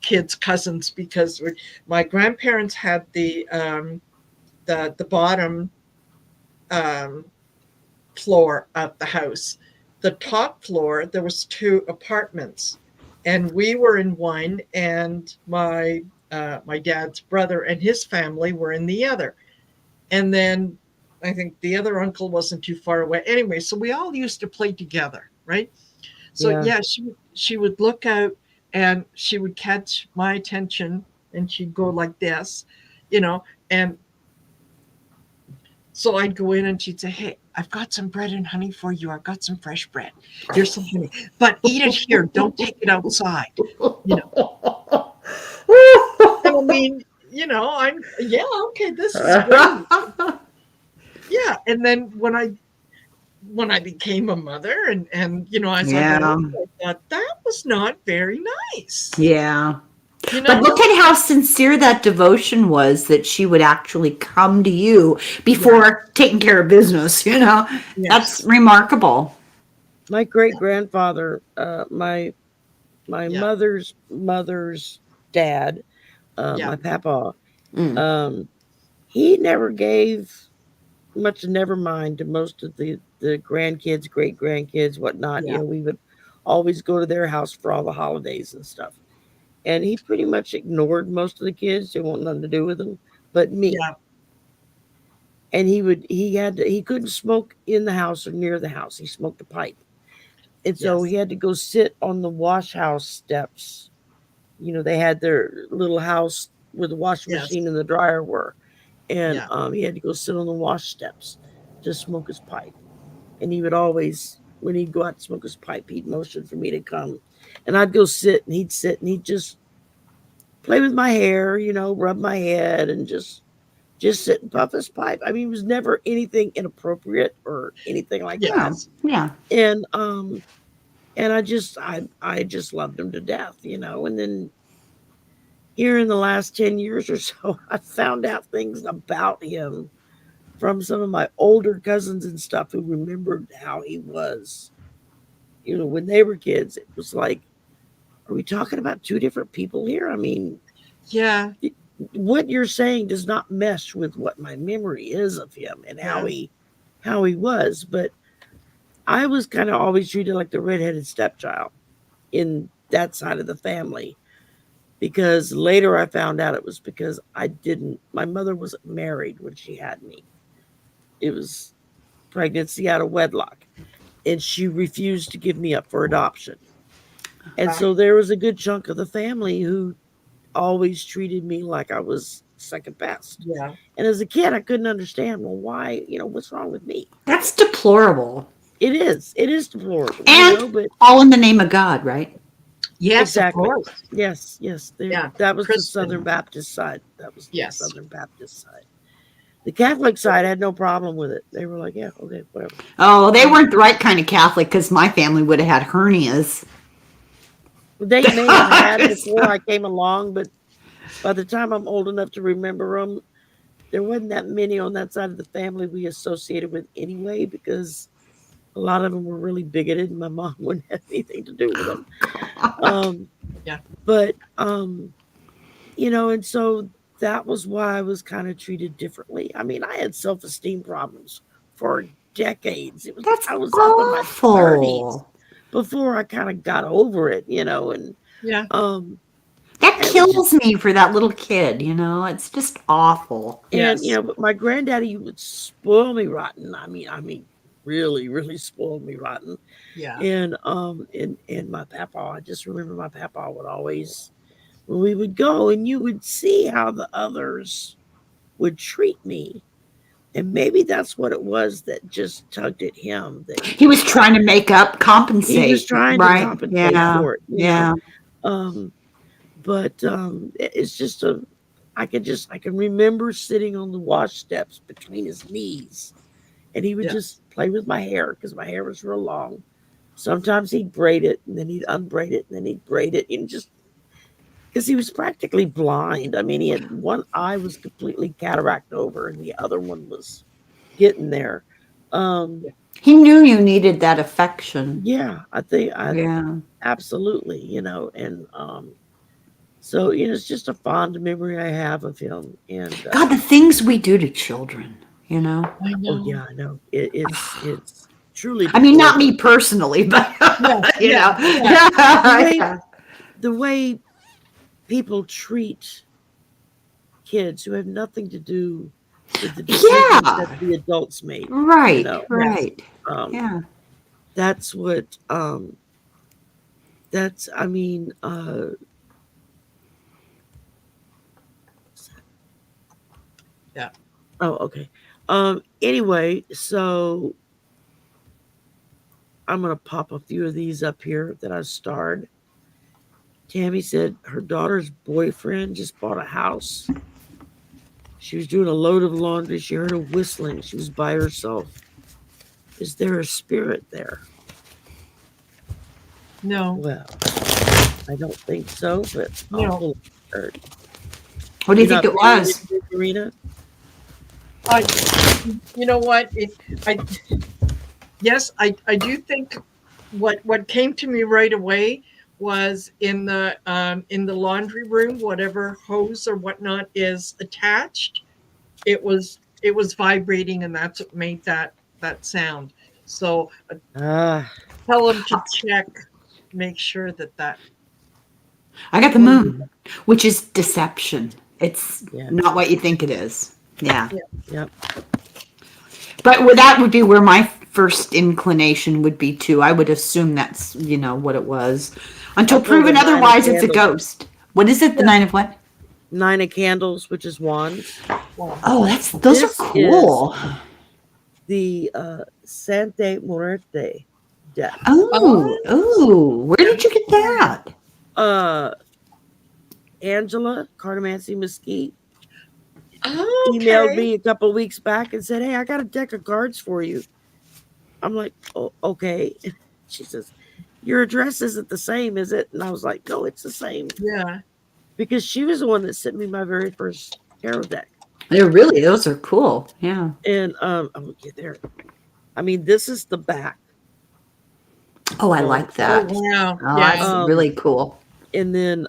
kids, cousins, because my grandparents had the bottom floor of the house. The top floor, there was 2 apartments, and we were in one, and my dad's brother and his family were in the other. And then I think the other uncle wasn't too far away. Anyway, so we all used to play together, right? So yeah, she would look out and she would catch my attention, and she'd go like this, and so I'd go in and she'd say, hey, I've got some bread and honey for you. I've got some fresh bread. Here's some honey. But eat it here. Don't take it outside. And I mean, okay, this is great. Yeah. And then when I became a mother and as I thought that was not very nice. Yeah. But look at how sincere that devotion was, that she would actually come to you before taking care of business, Yes. That's remarkable. My great grandfather, my mother's dad, my papa, he never gave much never mind to most of the grandkids, great grandkids, whatnot. We would always go to their house for all the holidays and stuff. And he pretty much ignored most of the kids. They want nothing to do with them, but me. Yeah. And he couldn't smoke in the house or near the house. He smoked a pipe. And so he had to go sit on the wash house steps. They had their little house where the washing machine and the dryer were. And he had to go sit on the wash steps to smoke his pipe. And he would always, when he'd go out to smoke his pipe, he'd motion for me to come. And I'd go sit, and he'd sit, and he'd just play with my hair, rub my head, and just sit and puff his pipe. I mean, it was never anything inappropriate or anything like that. Yeah. And I just loved him to death, And then here in the last 10 years or so, I found out things about him from some of my older cousins and stuff who remembered how he was, when they were kids. It was like, are we talking about 2 different people here? I mean, what you're saying does not mesh with what my memory is of him and how he was. But I was kind of always treated like the redheaded stepchild in that side of the family, because later I found out it was because my mother wasn't married when she had me. It was pregnancy out of wedlock, and she refused to give me up for adoption. And so there was a good chunk of the family who always treated me like I was second best. Yeah. And as a kid, I couldn't understand, well, why, what's wrong with me? That's deplorable. It is. It is deplorable. And all in the name of God, right? Yes, Exactly. of course. Yes. Yeah, That was the Christian. Southern Baptist side. That was the Yes. Southern Baptist side. The Catholic side had no problem with it. They were like, yeah, okay, whatever. Oh, they weren't the right kind of Catholic because my family would have had hernias. They may have had before I came along, but by the time I'm old enough to remember them, there wasn't that many on that side of the family we associated with anyway, because a lot of them were really bigoted and my mom wouldn't have anything to do with them. Yeah. But, and so that was why I was kind of treated differently. I mean, I had self-esteem problems for decades. That's I was up in my 30s awful. before I kind of got over it, and Yeah. That it was kills me for that little kid, It's just awful. and Yes. but my granddaddy would spoil me rotten. I mean, really, really spoiled me rotten. Yeah. And my papa, I just remember my papa would always, when we would go, and you would see how the others would treat me. And maybe that's what it was that just tugged at him. That He was trying to make up, compensate. he was trying to right? compensate Yeah. for it. Yeah. But it's just I can remember sitting on the wash steps between his knees, and he would Yeah. just play with my hair because my hair was real long. Sometimes he'd braid it, and then he'd unbraid it, and then he'd braid it, and just because he was practically blind. I mean, he had one eye was completely cataract over, and the other one was getting there. He knew you needed that affection. Yeah, I think Yeah. absolutely, and so it's just a fond memory I have of him. And God, the things we do to children, I know. oh yeah, I know it's truly. I mean, not me personally, but Yeah. The way people treat kids who have nothing to do with the decisions that the adults made. Right, Yes. right. Yeah. That's what that's I mean Yeah. Oh, okay. Anyway, so I'm gonna pop a few of these up here that I starred. Tammy said her daughter's boyfriend just bought a house. She was doing a load of laundry. She heard a whistling. She was by herself. Is there a spirit there? No. Well, I don't think so, but No. What do you think it was? Karina? You know what? Yes, I do think what came to me right away was in the laundry room, whatever hose or whatnot is attached, it was vibrating, and that's what made that sound. So tell them to check, make sure that. I got the moon, which is deception. It's not what you think it is. Yeah. Yep. But that would be where my first inclination would be too. I would assume that's what it was, until proven otherwise. It's a ghost. What is it? The 9 of what? 9 of Candles, which is wands. Oh, those are cool. The Sante Muerte deck. Oh, where did you get that? Angela Cardamancy Mesquite emailed me a couple of weeks back and said, "Hey, I got a deck of cards for you." I'm like, "Oh, okay." She says, "Your address isn't the same, is it?" And I was like, "No, it's the same." Yeah. Because she was the one that sent me my very first tarot deck. Those are cool. Yeah. And I'll get there. I mean, this is the back. Oh, I like that. Oh, wow. Oh, that's really cool. And then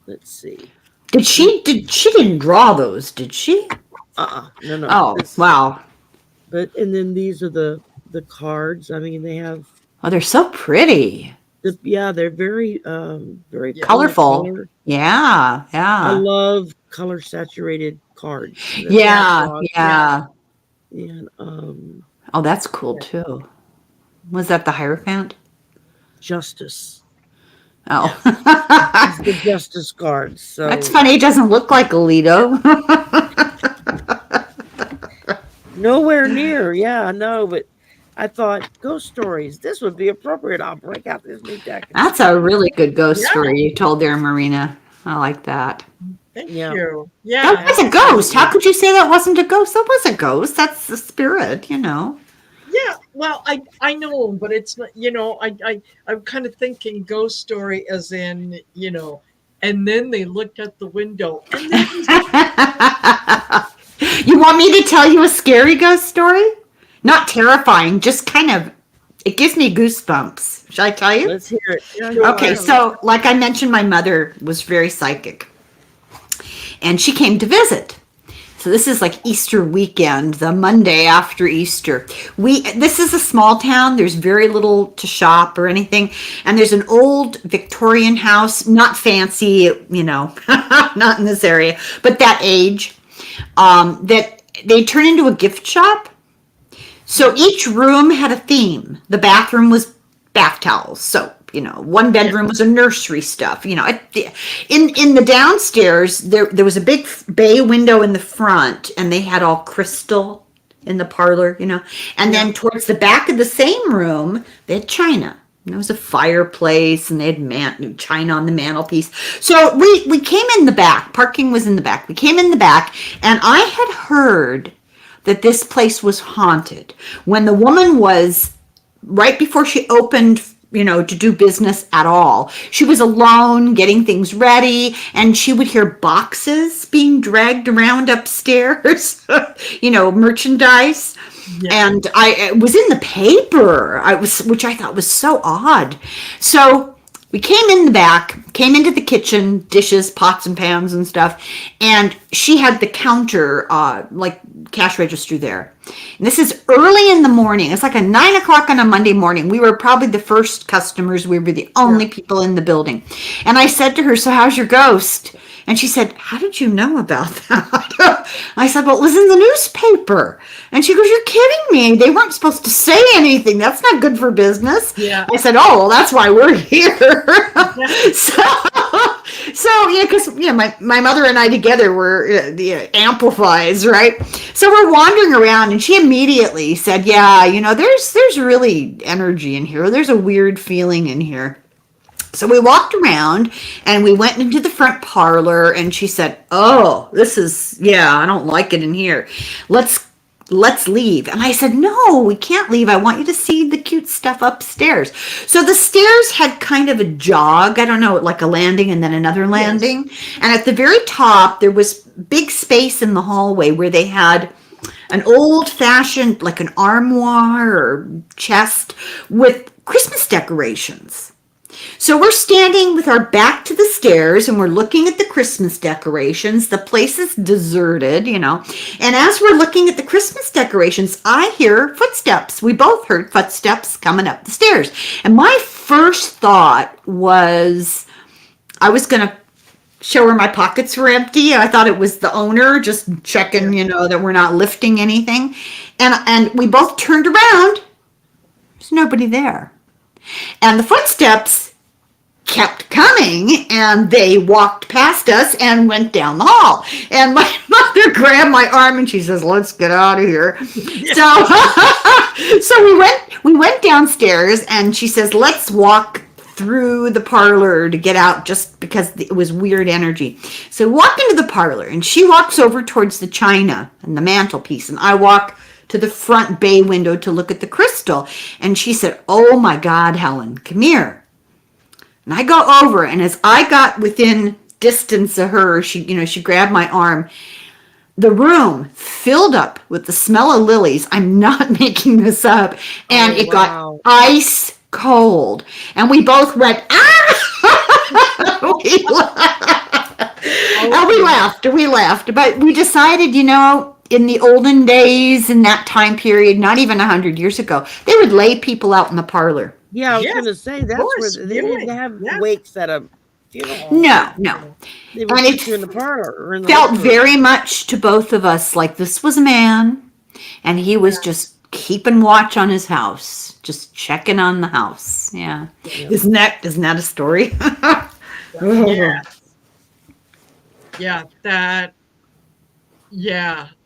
let's see. She didn't draw those, did she? No. Oh, wow. But and then these are the cards. I mean, they have. Oh, they're so pretty. They're very very colorful. Color. Yeah. I love color saturated cards. Yeah. And oh, that's cool too. Was that the Hierophant? Justice. Oh. It's the Justice cards. So that's funny. It doesn't look like Alito. Nowhere near. Yeah, I know, but I thought ghost stories. This would be appropriate. I'll break out this new deck. That's a really good ghost Yeah. story you told there, Marina. I like that. Thank Yeah. you. That Yeah. was a ghost. How could you say that wasn't a ghost? That was a ghost. That's the spirit, you know. Yeah. Well, I know, but it's not, I'm kind of thinking ghost story as in, and then they looked at the window and there was You want me to tell you a scary ghost story? Not terrifying, just kind of, it gives me goosebumps. Shall I tell you? Let's hear it. Yeah, Okay, so like I mentioned, my mother was very psychic, and she came to visit. So this is like Easter weekend, the Monday after Easter. This is a small town. There's very little to shop or anything, and there's an old Victorian house, not fancy, not in this area, but that age, that they turn into a gift shop. So each room had a theme. The bathroom was bath towels, soap. One bedroom was a nursery stuff. In the downstairs, there was a big bay window in the front, and they had all crystal in the parlor. And then towards the back of the same room, they had china. And there was a fireplace, and they had china on the mantelpiece. So we came in the back. Parking was in the back. We came in the back, and I had heard that this place was haunted when the woman was, right before she opened, to do business at all, she was alone getting things ready, and she would hear boxes being dragged around upstairs, merchandise. Yeah. And it was in the paper, which I thought was so odd. So we came in the back, came into the kitchen, dishes, pots and pans and stuff, and she had the counter, like cash register there. And this is early in the morning. It's like 9 o'clock on a Monday morning. We were probably the first customers. We were the only people in the building. And I said to her, "So how's your ghost?" And she said, "How did you know about that?" I said, "Well, it was in the newspaper." And she goes, "You're kidding me. They weren't supposed to say anything. That's not good for business." Yeah. I said, "Oh, well, that's why we're here." So yeah, because my mother and I together were the amplifies, right? So we're wandering around, and she immediately said, "Yeah, there's really energy in here. There's a weird feeling in here." So we walked around, and we went into the front parlor, and she said, "Oh, I don't like it in here. Let's leave." And I said, "No, we can't leave. I want you to see the cute stuff upstairs." So the stairs had kind of a jog, I don't know, like a landing and then another landing. Yes. And at the very top, there was big space in the hallway where they had an old-fashioned, like an armoire or chest with Christmas decorations. So we're standing with our back to the stairs, and we're looking at the Christmas decorations. The place is deserted, And as we're looking at the Christmas decorations, I hear footsteps. We both heard footsteps coming up the stairs. And my first thought was I was going to show her my pockets were empty. I thought it was the owner just checking, that we're not lifting anything. And we both turned around. There's nobody there. And the footsteps kept coming, and they walked past us and went down the hall. And my mother grabbed my arm, and she says, "Let's get out of here." So we went downstairs, and she says, "Let's walk through the parlor to get out," just because it was weird energy. So we walk into the parlor, and she walks over towards the china and the mantelpiece, and I walk to the front bay window to look at the crystal. And she said, "Oh my God, Helen, come here." And I go over, and as I got within distance of her, she grabbed my arm. The room filled up with the smell of lilies. I'm not making this up. And it got ice cold. And we both went, "Ah!" And we laughed. But we decided, in the olden days, in that time period, not even 100 years ago, they would lay people out in the parlor. Yeah, I was going to say that's where they didn't have wakes at a funeral. No. They would put you in the parlor. Or in the felt very much to both of us like this was a man, and he was just keeping watch on his house, just checking on the house. Yeah. Isn't that a story?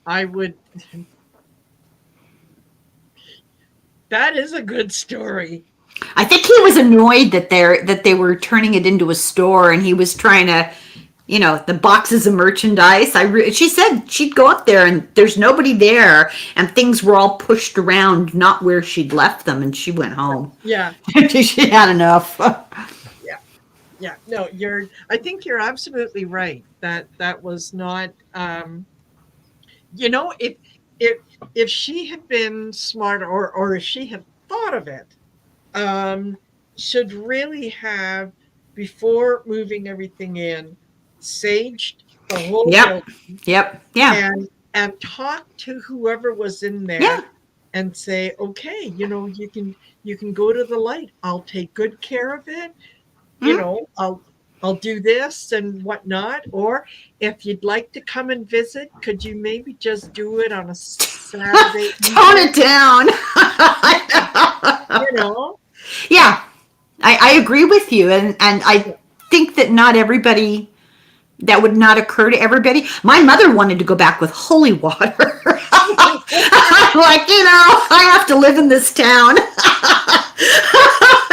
I would. That is a good story. I think he was annoyed that they were turning it into a store, and he was trying to, the boxes of merchandise. She said she'd go up there and there's nobody there, and things were all pushed around, not where she'd left them, and she went home. Yeah. She had enough. Yeah. No, I think you're absolutely right. That was not, if she had been smart, or if she had thought of it, should really have, before moving everything in, saged the whole building. Yep. Yeah. And talk to whoever was in there. Yeah. And say, okay, you can go to the light. I'll take good care of it. I'll do this and whatnot. Or if you'd like to come and visit, could you maybe just do it on a Saturday? Tone it down. Yeah, I agree with you, and I think that not everybody, that would not occur to everybody. My mother wanted to go back with holy water. Like, I have to live in this town.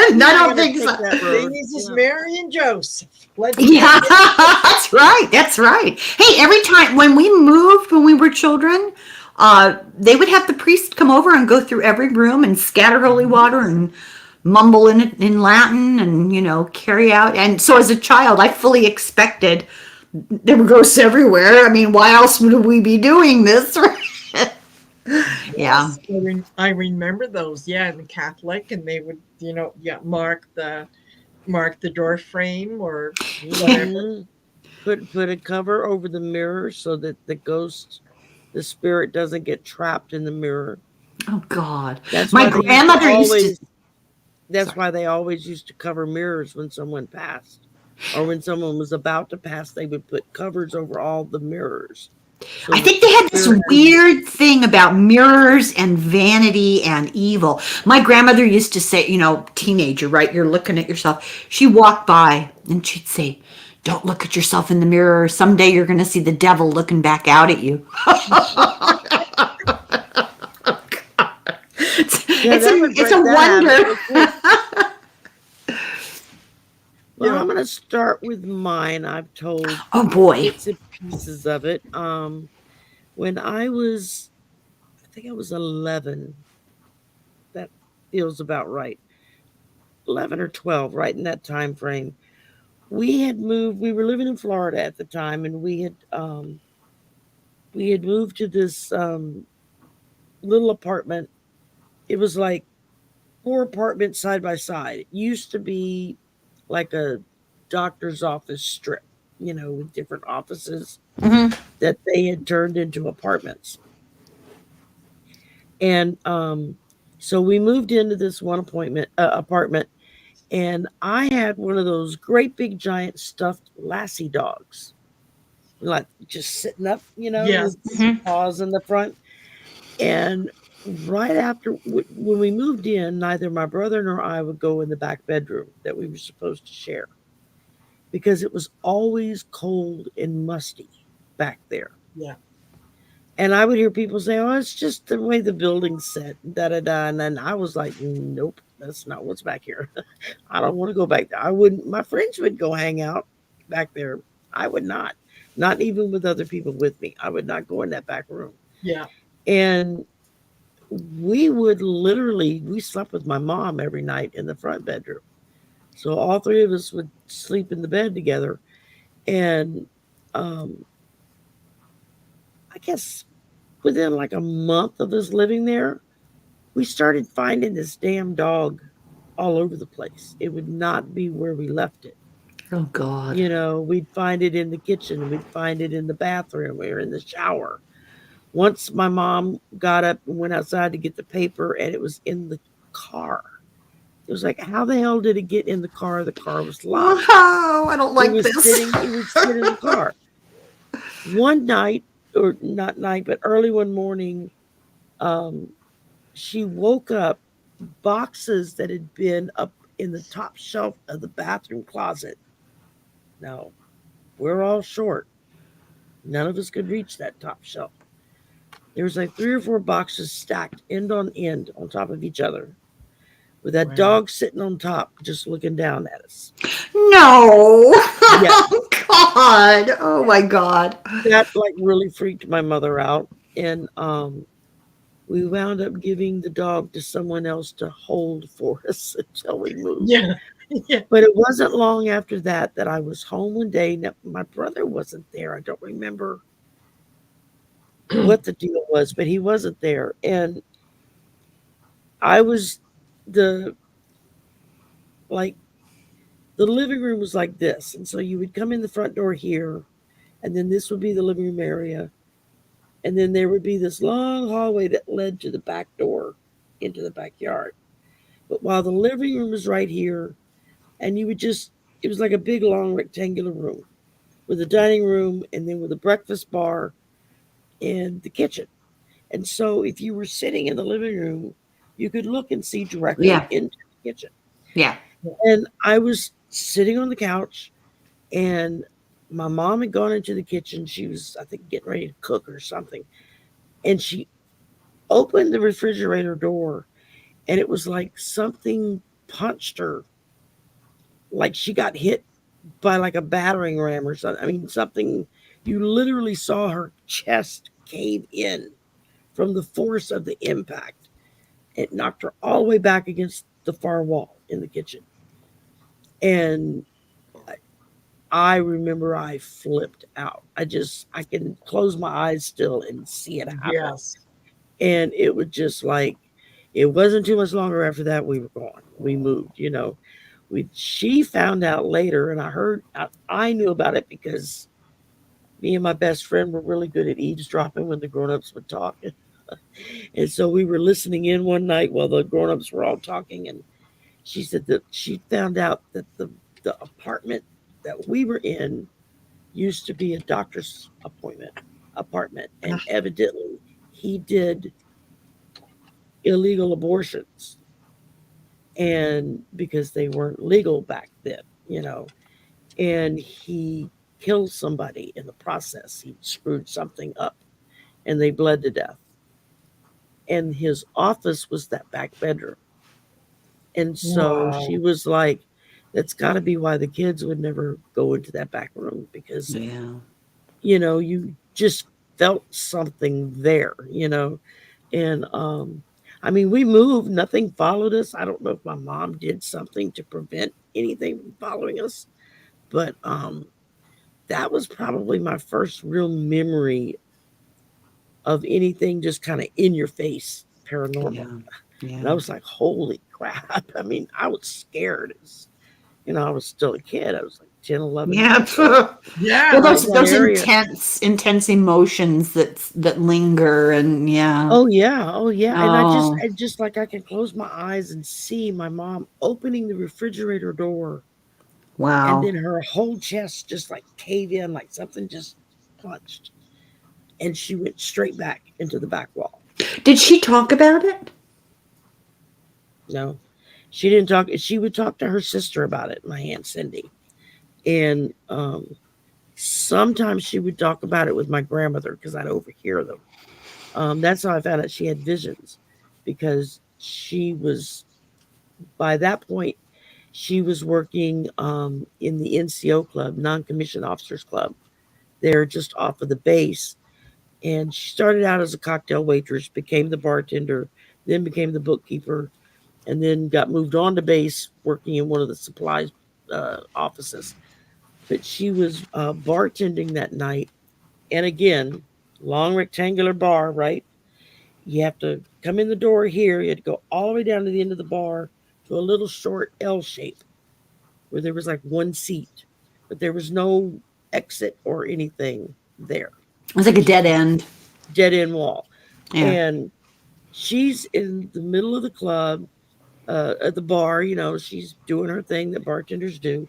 I don't think so. Ladies, Mary and Joseph. Yeah, that's right. Hey, every time when we moved, when we were children, they would have the priest come over and go through every room and scatter holy water and mumble in Latin and, carry out. And so as a child, I fully expected there were ghosts everywhere. I mean, why else would we be doing this? Yeah. I remember those. Yeah, in the Catholic, and they would, mark the door frame or whatever. Put a cover over the mirror so that the spirit doesn't get trapped in the mirror. Oh God. That's my grandmother That's why they always used to cover mirrors when someone passed, or when someone was about to pass. They would put covers over all the mirrors. So I think they had this weird thing about mirrors and vanity and evil. My grandmother used to say, teenager, right? You're looking at yourself. She walked by and she'd say, "Don't look at yourself in the mirror. Someday you're going to see the devil looking back out at you." It's a wonder. Well, I'm going to start with mine. I've told bits and pieces of it. When I think I was 11. That feels about right. 11 or 12, right in that time frame. We had moved. We were living in Florida at the time, and we had moved to this little apartment. It was like 4 apartments side by side. It used to be like a doctor's office strip, with different offices that they had turned into apartments. And so we moved into this one apartment, and I had one of those great big giant stuffed lassie dogs, like just sitting up, with paws in the front. And right after, when we moved in, neither my brother nor I would go in the back bedroom that we were supposed to share, because it was always cold and musty back there. Yeah. And I would hear people say, "Oh, it's just the way the building's set, da-da-da." And then I was like, "Nope, that's not what's back here." I don't want to go back there. I wouldn't. My friends would go hang out back there. I would not even with other people with me. I would not go in that back room. Yeah. And we slept with my mom every night in the front bedroom. So all 3 of us would sleep in the bed together. And I guess within like a month of us living there, we started finding this damn dog all over the place. It would not be where we left it. Oh God. We'd find it in the kitchen. We'd find it in the bathroom or in the shower. Once my mom got up and went outside to get the paper, and it was in the car. It was like, how the hell did it get in the car? The car was locked. Oh, I don't like this. It was sitting in the car. One night, or not night, but early one morning, she woke up, boxes that had been up in the top shelf of the bathroom closet. Now, we're all short. None of us could reach that top shelf. There was like 3 or 4 boxes stacked end on end on top of each other, with that Wow. dog sitting on top, just looking down at us. No. Yeah, Oh God. Oh my God. that like really freaked my mother out, and we wound up giving the dog to someone else to hold for us until we moved. Yeah. Yeah. But it wasn't long after that that I was home one day. Now, my brother wasn't there. I don't remember what the deal was, but he wasn't there. And I was the like the living room was like this. And so you would come in the front door here, and then this would be the living room area. And then there would be this long hallway that led to the back door into the backyard. But while the living room was right here, and you would just, it was like a big long rectangular room with a dining room and then with a breakfast bar and the kitchen. And so if you were sitting in the living room, you could look and see directly Yeah. into the kitchen. Yeah. And I was sitting on the couch, and my mom had gone into the kitchen. She was, I think, getting ready to cook or something. And she opened the refrigerator door, and it was like something punched her, like she got hit by like a battering ram or something. I mean, something, you literally saw her chest cave in from the force of the impact. It knocked her all the way back against the far wall in the kitchen. And I remember I flipped out. I can close my eyes still and see it happen. Yes. And it was just like, it wasn't too much longer after that we were gone. We moved, you know. She found out later, and I knew about it because me and my best friend were really good at eavesdropping when the grown-ups would talk. And so we were listening in one night while the grown-ups were all talking, and she said that she found out that the apartment that we were in used to be a doctor's apartment, and evidently he did illegal abortions, and because they weren't legal back then, you know, and he killed somebody in the process. He screwed something up, and they bled to death. And his office was that back bedroom. And so Wow. she was like, that's got to be why the kids would never go into that back room, because, Yeah. you know, you just felt something there, you know. And I mean, we moved, nothing followed us. I don't know if my mom did something to prevent anything from following us, but that was probably my first real memory of anything just kind of in your face paranormal. Yeah. And I was like, holy crap. I mean, I was scared. You know, I was still a kid. I was like 10, 11. Yeah. Yeah. Well, Like those that area. intense emotions that linger, and yeah. Oh yeah. Oh yeah. And Oh, I just like I can close my eyes and see my mom opening the refrigerator door, and wow. then her whole chest just like cave in, like something just punched. And she went straight back into the back wall. Did she talk about it? No, she didn't talk. She would talk to her sister about it, my Aunt Cindy. And sometimes she would talk about it with my grandmother because I'd overhear them. That's how I found out she had visions, because she was, by that point, she was working in the NCO club, non commissioned officers club. They're just off of the base. And she started out as a cocktail waitress, became the bartender, then became the bookkeeper, and then got moved on to base working in one of the supplies offices. But she was bartending that night. And again, long rectangular bar, right? You have to come in the door here. You had to go all the way down to the end of the bar to a little short L shape where there was like one seat, but there was no exit or anything there. It was like a dead end. Dead end wall. Yeah. And she's in the middle of the club, at the bar, you know, she's doing her thing that bartenders do.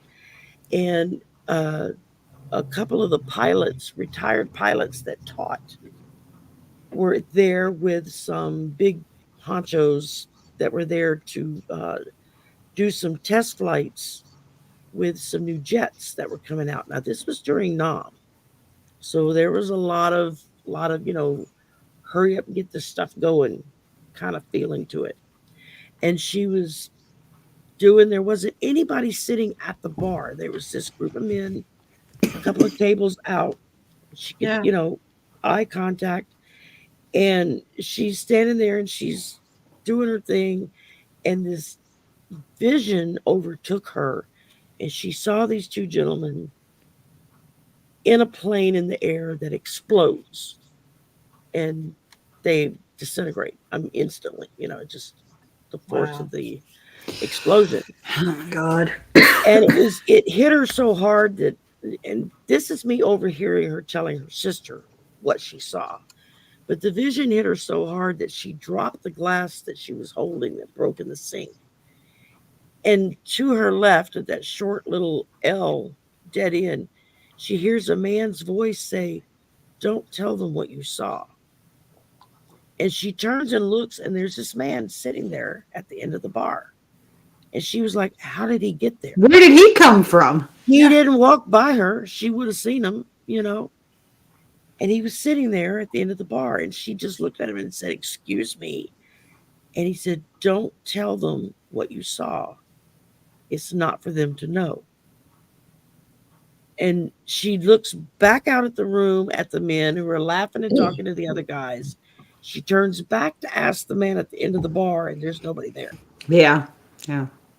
And a couple of the pilots, retired pilots that taught, were there with some big honchos that were there to do some test flights with some new jets that were coming out. Now this was during Nam, so there was a lot of you know, hurry up and get this stuff going kind of feeling to it. And she was there wasn't anybody sitting at the bar. There was this group of men, a couple of tables out. She could, Yeah. eye contact. And she's standing there and she's doing her thing. And this vision overtook her. And she saw these two gentlemen in a plane in the air that explodes. And they disintegrate instantly, just the force Wow. of the explosion. Oh, God. And it hit her so hard that, and this is me overhearing her telling her sister what she saw. But the vision hit her so hard that she dropped the glass that she was holding that broke in the sink. And to her left, at that short little L dead end, she hears a man's voice say, "Don't tell them what you saw." And she turns and looks, and there's this man sitting there at the end of the bar. And she was like, how did he get there? Where did he come from? He didn't walk by her. She would have seen him, And he was sitting there at the end of the bar. And she just looked at him and said, "Excuse me." And he said, "Don't tell them what you saw. It's not for them to know." And she looks back out at the room at the men who are laughing and talking to the other guys. She turns back to ask the man at the end of the bar, and there's nobody there. Yeah.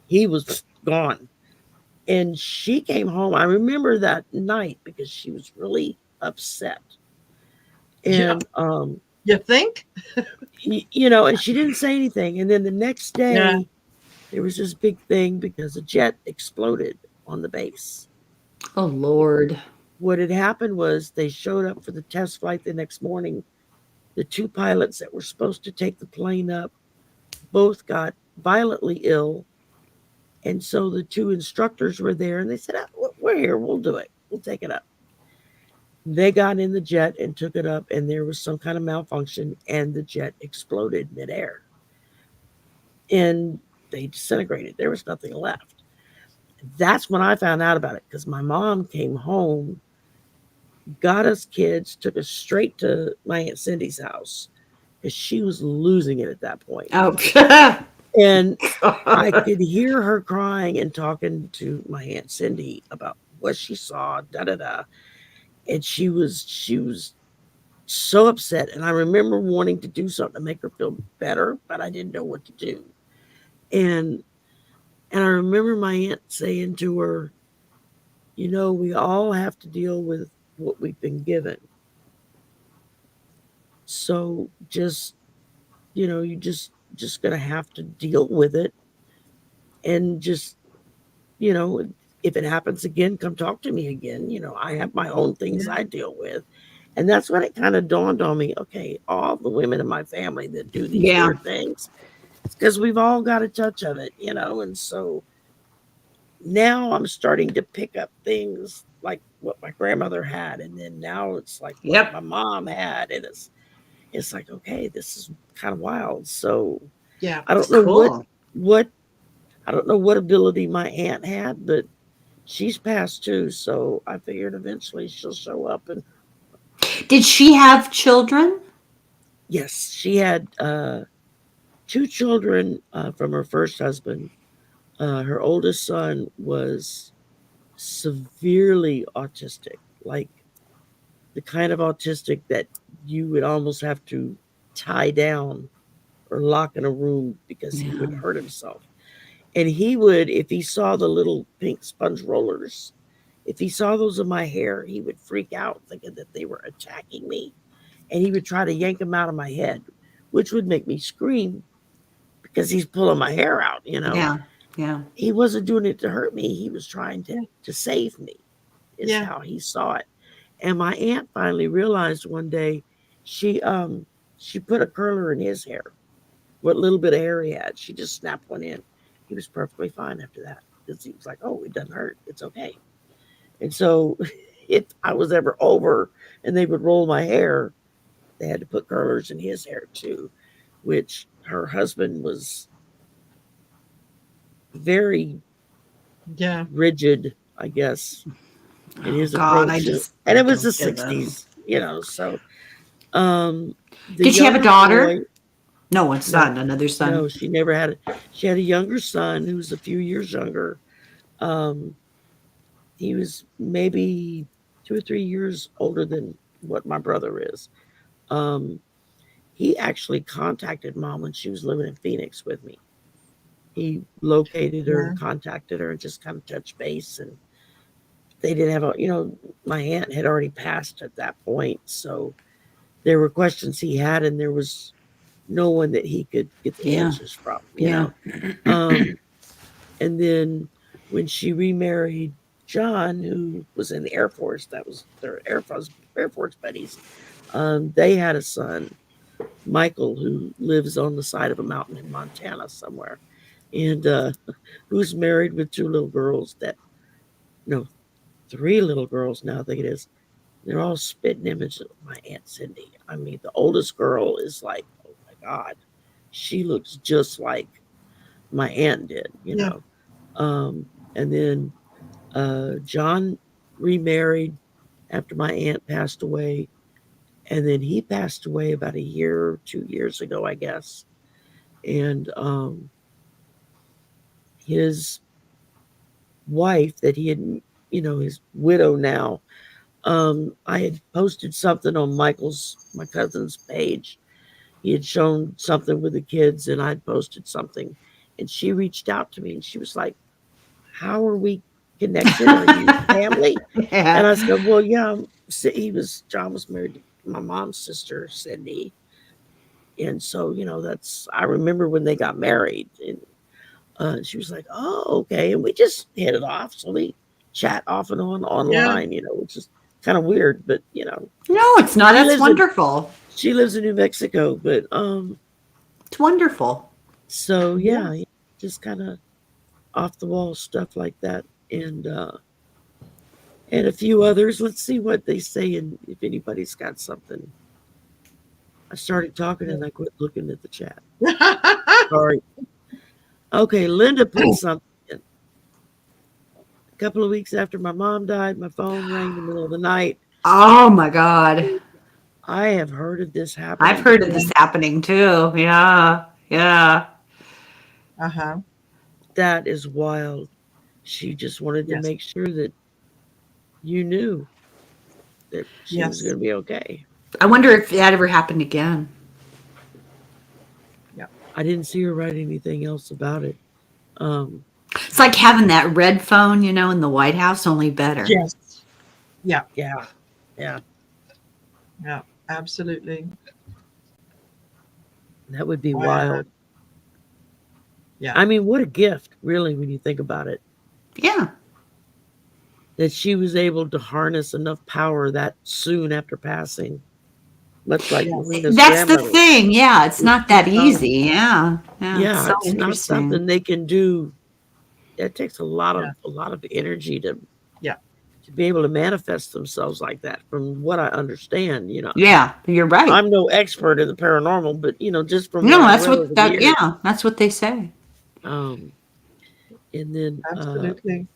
He was gone. And she came home. I remember that night because she was really upset. And, you think? And she didn't say anything. And then the next day, Yeah. there was this big thing because a jet exploded on the base. Oh, Lord. What had happened was they showed up for the test flight the next morning. The two pilots that were supposed to take the plane up both got violently ill. And so the two instructors were there and they said, "We're here. We'll do it. We'll take it up." They got in the jet and took it up, and there was some kind of malfunction, and the jet exploded midair. And they disintegrated. There was nothing left. That's when I found out about it because my mom came home, got us kids, took us straight to my Aunt Cindy's house because she was losing it at that point. Oh. And I could hear her crying and talking to my Aunt Cindy about what she saw, da-da-da. And she was so upset. And I remember wanting to do something to make her feel better, but I didn't know what to do. And I remember my aunt saying to her, we all have to deal with what we've been given. So just, you just going to have to deal with it. And just, if it happens again, come talk to me again. I have my own things I deal with. And that's when it kind of dawned on me, okay, all the women in my family that do these weird things, it's because we've all got a touch of it, and so now I'm starting to pick up things like what my grandmother had. And then now it's like what my mom had. And it's like, okay, this is kind of wild. So Yeah, I don't know what I don't know what ability my aunt had, but she's passed too. So I figured eventually she'll show up. And did she have children? Yes, she had 2 children from her first husband. Her oldest son was severely autistic, like the kind of autistic that you would almost have to tie down or lock in a room because he would hurt himself. And he would, if he saw the little pink sponge rollers, if he saw those in my hair, he would freak out thinking that they were attacking me. And he would try to yank them out of my head, which would make me scream because he's pulling my hair out, Yeah. He wasn't doing it to hurt me. He was trying to save me, is how he saw it. And my aunt finally realized one day she put a curler in his hair. What little bit of hair he had, she just snapped one in. He was perfectly fine after that because he was like, "Oh, it doesn't hurt. It's okay." And so if I was ever over and they would roll my hair, they had to put curlers in his hair too, which her husband was very rigid, I guess, in his approach. And it was the 60s, so Did she have a younger daughter? boy- No, a son, another son. No, she never had it. She had a younger son who was a few years younger. Um, he was maybe 2 or 3 years older than what my brother is. Um, he actually contacted mom when she was living in Phoenix with me. He located her Yeah. and contacted her and just kind of touched base. And they didn't have my aunt had already passed at that point. So there were questions he had, and there was no one that he could get the Yeah. answers from, Yeah. And then when she remarried John, who was in the Air Force, that was their Air Force buddies. They had a son, Michael, who lives on the side of a mountain in Montana somewhere, and who's married with 2 little girls. No, 3 little girls now. I think it is. They're all spitting images of my Aunt Cindy. I mean, the oldest girl is like, oh my God, she looks just like my aunt did, Yeah. And then John remarried after my aunt passed away. And then he passed away about a year or 2 years ago, I guess. And his wife that he had, his widow now, I had posted something on my cousin's page. He had shown something with the kids, and I'd posted something. And she reached out to me, and she was like, how are we connected? Are you family? And I said, well, yeah, John was married to my mom's sister, Cindy. And so, I remember when they got married. And she was like, oh, okay. And we just hit it off. So we chat off and on online, which is kind of weird, but, No, it's not. That's wonderful. She lives in New Mexico, but it's wonderful. So, yeah, just kind of off the wall stuff like that. And a few others. Let's see what they say and if anybody's got something. I started talking and I quit looking at the chat. Sorry. Okay, Linda put something in. A couple of weeks after my mom died, my phone rang in the middle of the night. Oh my God. I have heard of this happening. I've heard of this happening too. Yeah. Yeah. Uh-huh. That is wild. She just wanted to make sure that you knew that she was going to be okay. I wonder if that ever happened again. Yeah. I didn't see her write anything else about it. It's like having that red phone, in the White House, only better. Yes. Yeah. Yeah. Yeah. Yeah, absolutely. That would be wild. Yeah. I mean, what a gift, really, when you think about it. Yeah. That she was able to harness enough power that soon after passing. Much like Marina's That's grandmother. the thing. Yeah, it's not that easy. Yeah. Yeah, it's not something they can do. It takes a lot of energy to be able to manifest themselves like that, from what I understand, Yeah, you're right. I'm no expert in the paranormal, but just from that's what they say. And then absolutely.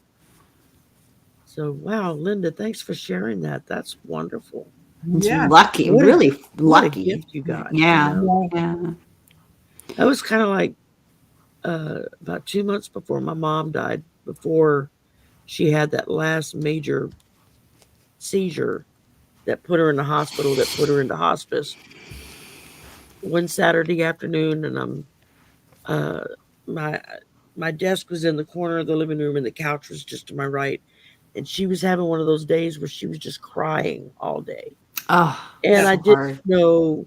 So wow, Linda, thanks for sharing that. That's wonderful. It's lucky, really lucky. What a gift you got. Yeah. Yeah. That was kind of like about 2 months before my mom died, before she had that last major seizure that put her in the hospital, that put her into hospice. One Saturday afternoon, and my desk was in the corner of the living room, and the couch was just to my right. And she was having one of those days where she was just crying all day. Oh, and I didn't know,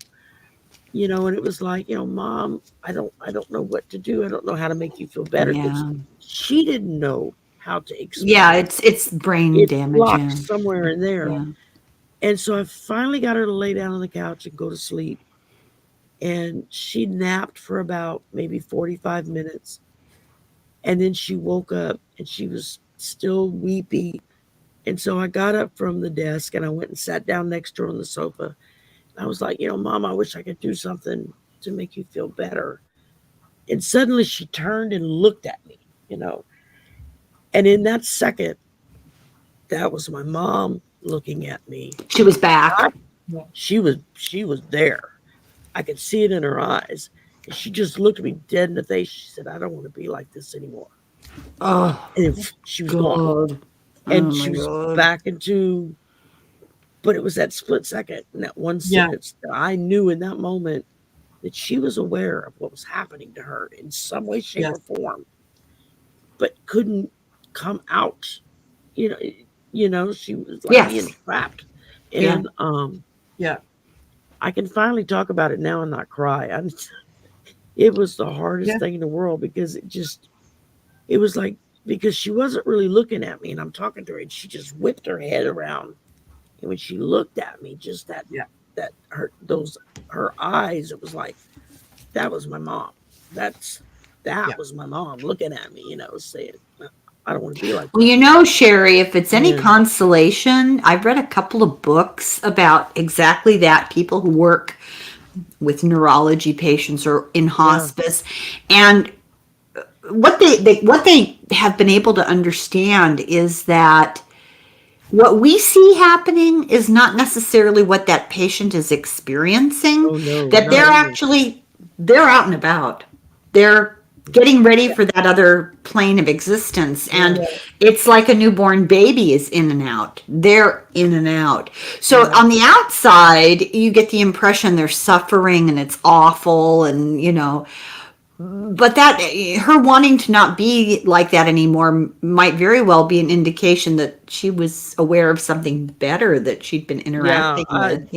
and it was like, Mom, I don't know what to do. I don't know how to make you feel better. Yeah. She didn't know how to explain. Yeah, it's brain damage somewhere in there. Yeah. And so I finally got her to lay down on the couch and go to sleep. And she napped for about maybe 45 minutes. And then she woke up and she was still weepy. And so I got up from the desk and I went and sat down next to her on the sofa. I was like, Mom, I wish I could do something to make you feel better. And suddenly she turned and looked at me, And in that second, that was my mom looking at me. She was back. She was there. I could see it in her eyes. And she just looked me dead in the face. She said, I don't want to be like this anymore. Oh, And she was gone. God. And Oh, she my was God. back into, but it was that split second, and that one sentence that I knew in that moment that she was aware of what was happening to her in some way, shape, or form, but couldn't come out. She was like being trapped. And I can finally talk about it now and not cry. It was the hardest thing in the world because it was like, because she wasn't really looking at me and I'm talking to her and she just whipped her head around. And when she looked at me, just her eyes, it was like, that was my mom. That was my mom looking at me, saying, I don't want to be like that. Well, Sherry, if it's any consolation, I've read a couple of books about exactly that. People who work with neurology patients or in hospice, and what they have been able to understand is that what we see happening is not necessarily what that patient is experiencing. Oh, no, that they're out and about. They're getting ready for that other plane of existence. And it's like a newborn baby is in and out. They're in and out. So on the outside, you get the impression they're suffering and it's awful and, but that her wanting to not be like that anymore might very well be an indication that she was aware of something better that she'd been interacting with.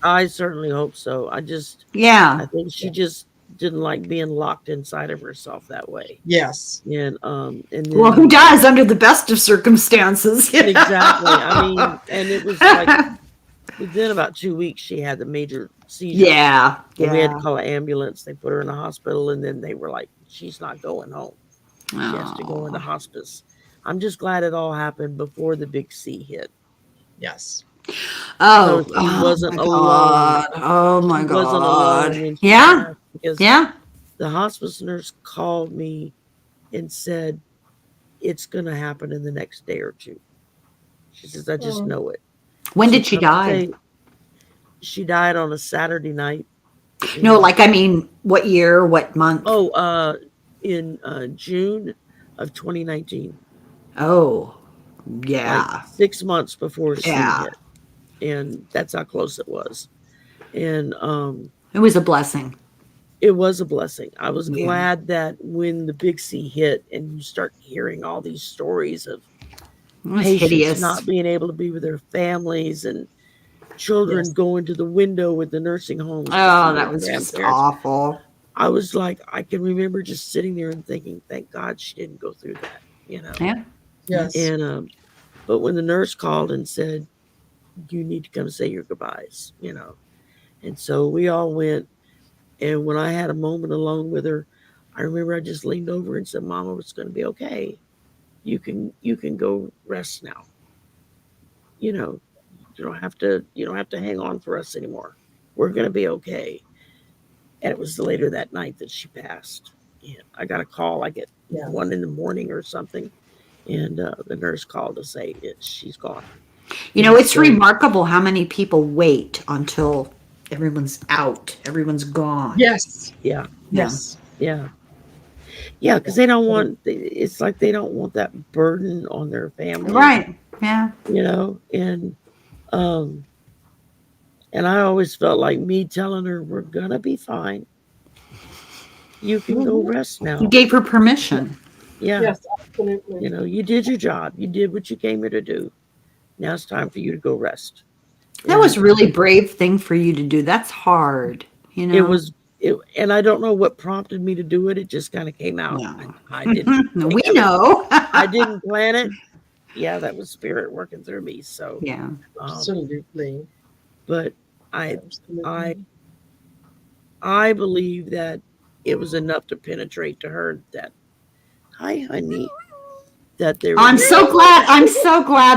I certainly hope so. I think she just didn't like being locked inside of herself that way. Yes. And then, well, who does under the best of circumstances? Exactly. I mean, and it was like within about 2 weeks she had the major seizure. Yeah. We had to call an ambulance. They put her in the hospital, and then they were like, she's not going home. She has to go into hospice. I'm just glad it all happened before the big C hit. Yes. So she wasn't alone. Oh my God. Wasn't alone when she Yeah. because the hospice nurse called me and said, it's going to happen in the next day or two. She says, I just know it. When did she die? She died on a Saturday night. No, what year, what month? Oh, in June of 2019. Oh, yeah. Like 6 months before the hit. And that's how close it was. And it was a blessing. It was a blessing. I was glad that when the big C hit and you start hearing all these stories of patients not being able to be with their families and children going to the window with the nursing homes. Oh, that was just awful. I was like, I can remember just sitting there and thinking, thank God she didn't go through that, Yeah. Yes. And but when the nurse called and said, you need to come say your goodbyes, and so we all went. And when I had a moment alone with her, I remember I just leaned over and said, Mama, it's going to be okay. You can go rest now. You don't have to hang on for us anymore. We're going to be okay. And it was later that night that she passed. And I got a call like at 1 a.m. or something. And the nurse called to say she's gone. It's remarkable how many people wait until everyone's out. Everyone's gone. Yes. Yeah. Yes. Yeah. Yeah, because they don't want, it's like they don't want that burden on their family. Right. Yeah. And I always felt like me telling her, we're going to be fine. You can go rest now. You gave her permission. Yeah. Yes, absolutely. You did your job. You did what you came here to do. Now it's time for you to go rest. That was a really brave thing for you to do. That's hard. It was, and I don't know what prompted me to do it. It just kind of came out. No. I didn't. We know. I didn't plan it. Yeah, that was spirit working through me. So yeah, absolutely. But I believe that it was enough to penetrate to her that, hi, honey. That there. I'm so glad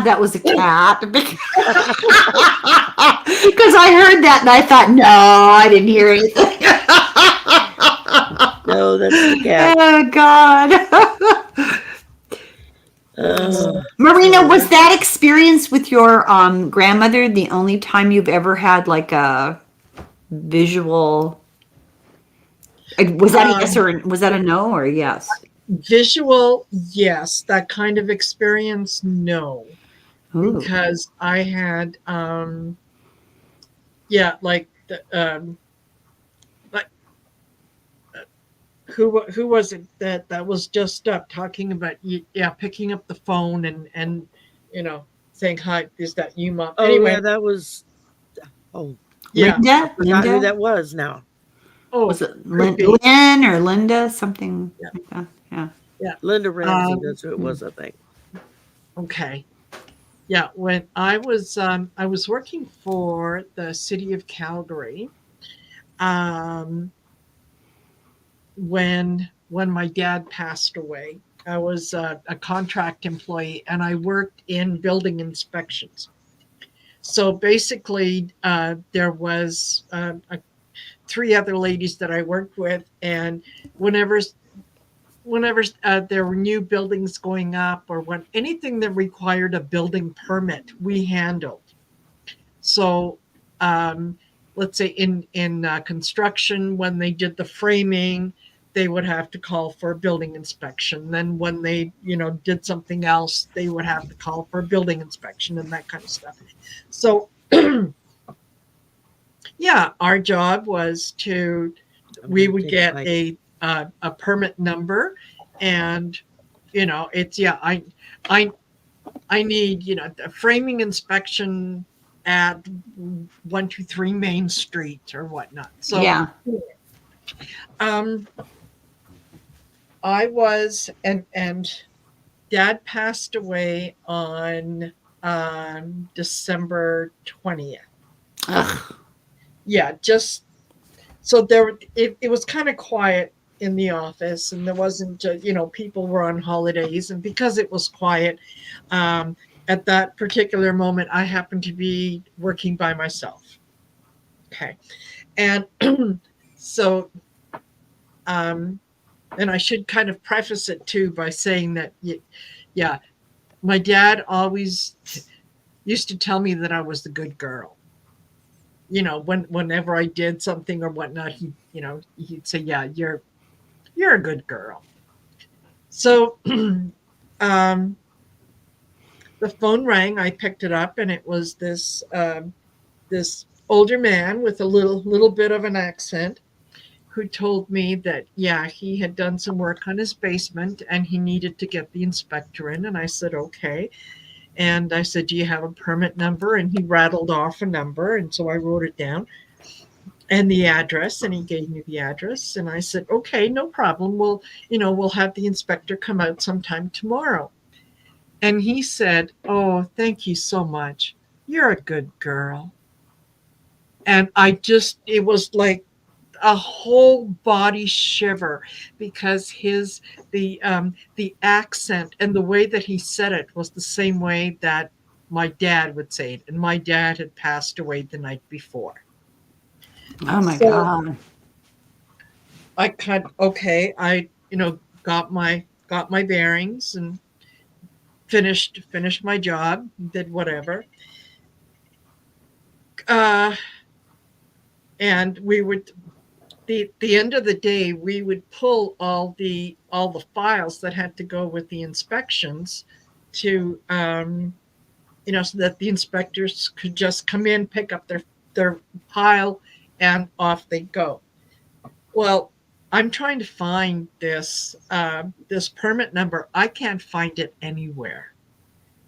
that was a cat because I heard that and I thought, no, I didn't hear anything. No, that's the cat. Oh God. Marina, was that experience with your grandmother the only time you've ever had like a visual Was that a yes or was that a no or a yes? Visual, yes. That kind of experience, no. Ooh. Because I had, like who was it that was just up talking about picking up the phone and saying hi, is that you, Mom? Oh Anyway, yeah, that was. Oh, yeah. I Linda? forgot who Linda? that was now. Oh, Was it could be. Lynn or Linda? Something Yeah. like that. Yeah. Yeah. Linda Ramsey. That's who it Hmm. was, I think. Okay. Yeah, when I was working for the city of Calgary, um, when my dad passed away. I was a contract employee, and I worked in building inspections. So basically, there was three other ladies that I worked with, and whenever there were new buildings going up or when anything that required a building permit, we handled. So, um, let's say in construction, when they did the framing, they would have to call for a building inspection. Then when they did something else, they would have to call for a building inspection and that kind of stuff. So yeah, our job was to we would get a permit number, and it's I I need the framing inspection at 123 Main Street or whatnot. So Yeah. um, I was and Dad passed away on December 20th. Ugh. Yeah, just so it was kind of quiet in the office, and there wasn't people were on holidays, and because it was quiet, um, at that particular moment I happened to be working by myself. Okay. And so um and I should kind of preface it too by saying that yeah, my dad always used to tell me that I was the good girl. Whenever I did something or whatnot, he'd say, yeah, you're a good girl. So um, the phone rang. I picked it up, and it was this older man with a little bit of an accent who told me that yeah, he had done some work on his basement and he needed to get the inspector in. And I said okay. And I said, do you have a permit number? And he rattled off a number, and so I wrote it down and the address, and he gave me the address, and I said okay, no problem, we'll have the inspector come out sometime tomorrow. And he said, oh, thank you so much, you're a good girl. And it was like a whole body shiver, because the accent and the way that he said it was the same way that my dad would say it, and my dad had passed away the night before. Oh my So God. I got my bearings and finished my job, did whatever. Uh, and we would the end of the day we would pull all the files that had to go with the inspections to so that the inspectors could just come in, pick up their pile, and off they go. Well, I'm trying to find this permit number. I can't find it anywhere,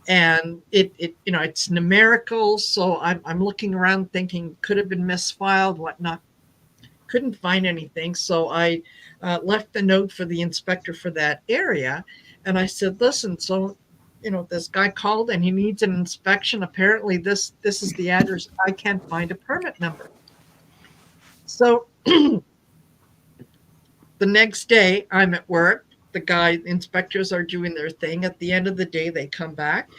and it's numerical. So I'm looking around, thinking could have been misfiled, whatnot. Couldn't find anything. So I left a note for the inspector for that area, and I said, listen, so this guy called and he needs an inspection. Apparently, this is the address. I can't find a permit number. So the next day, I'm at work. The inspectors are doing their thing. At the end of the day, they come back,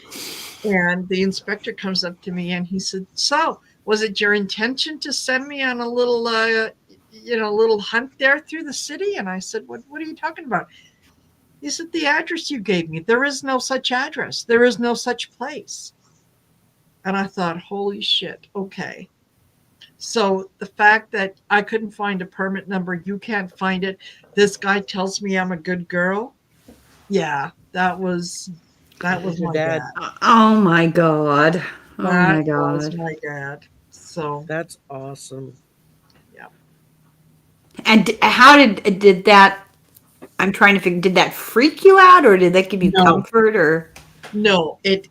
and the inspector comes up to me and he said, so was it your intention to send me on a little hunt there through the city? And I said, what are you talking about? He said, the address you gave me, there is no such address. There is no such place. And I thought, holy shit, okay. So the fact that I couldn't find a permit number, you can't find it, this guy tells me I'm a good girl. Yeah, that was Your my dad. dad. Oh my God. Oh my That was God. my dad. So That's awesome. yeah. And how did that? I'm trying to figure. Did that freak you out, or did that give you No, comfort, or? no, it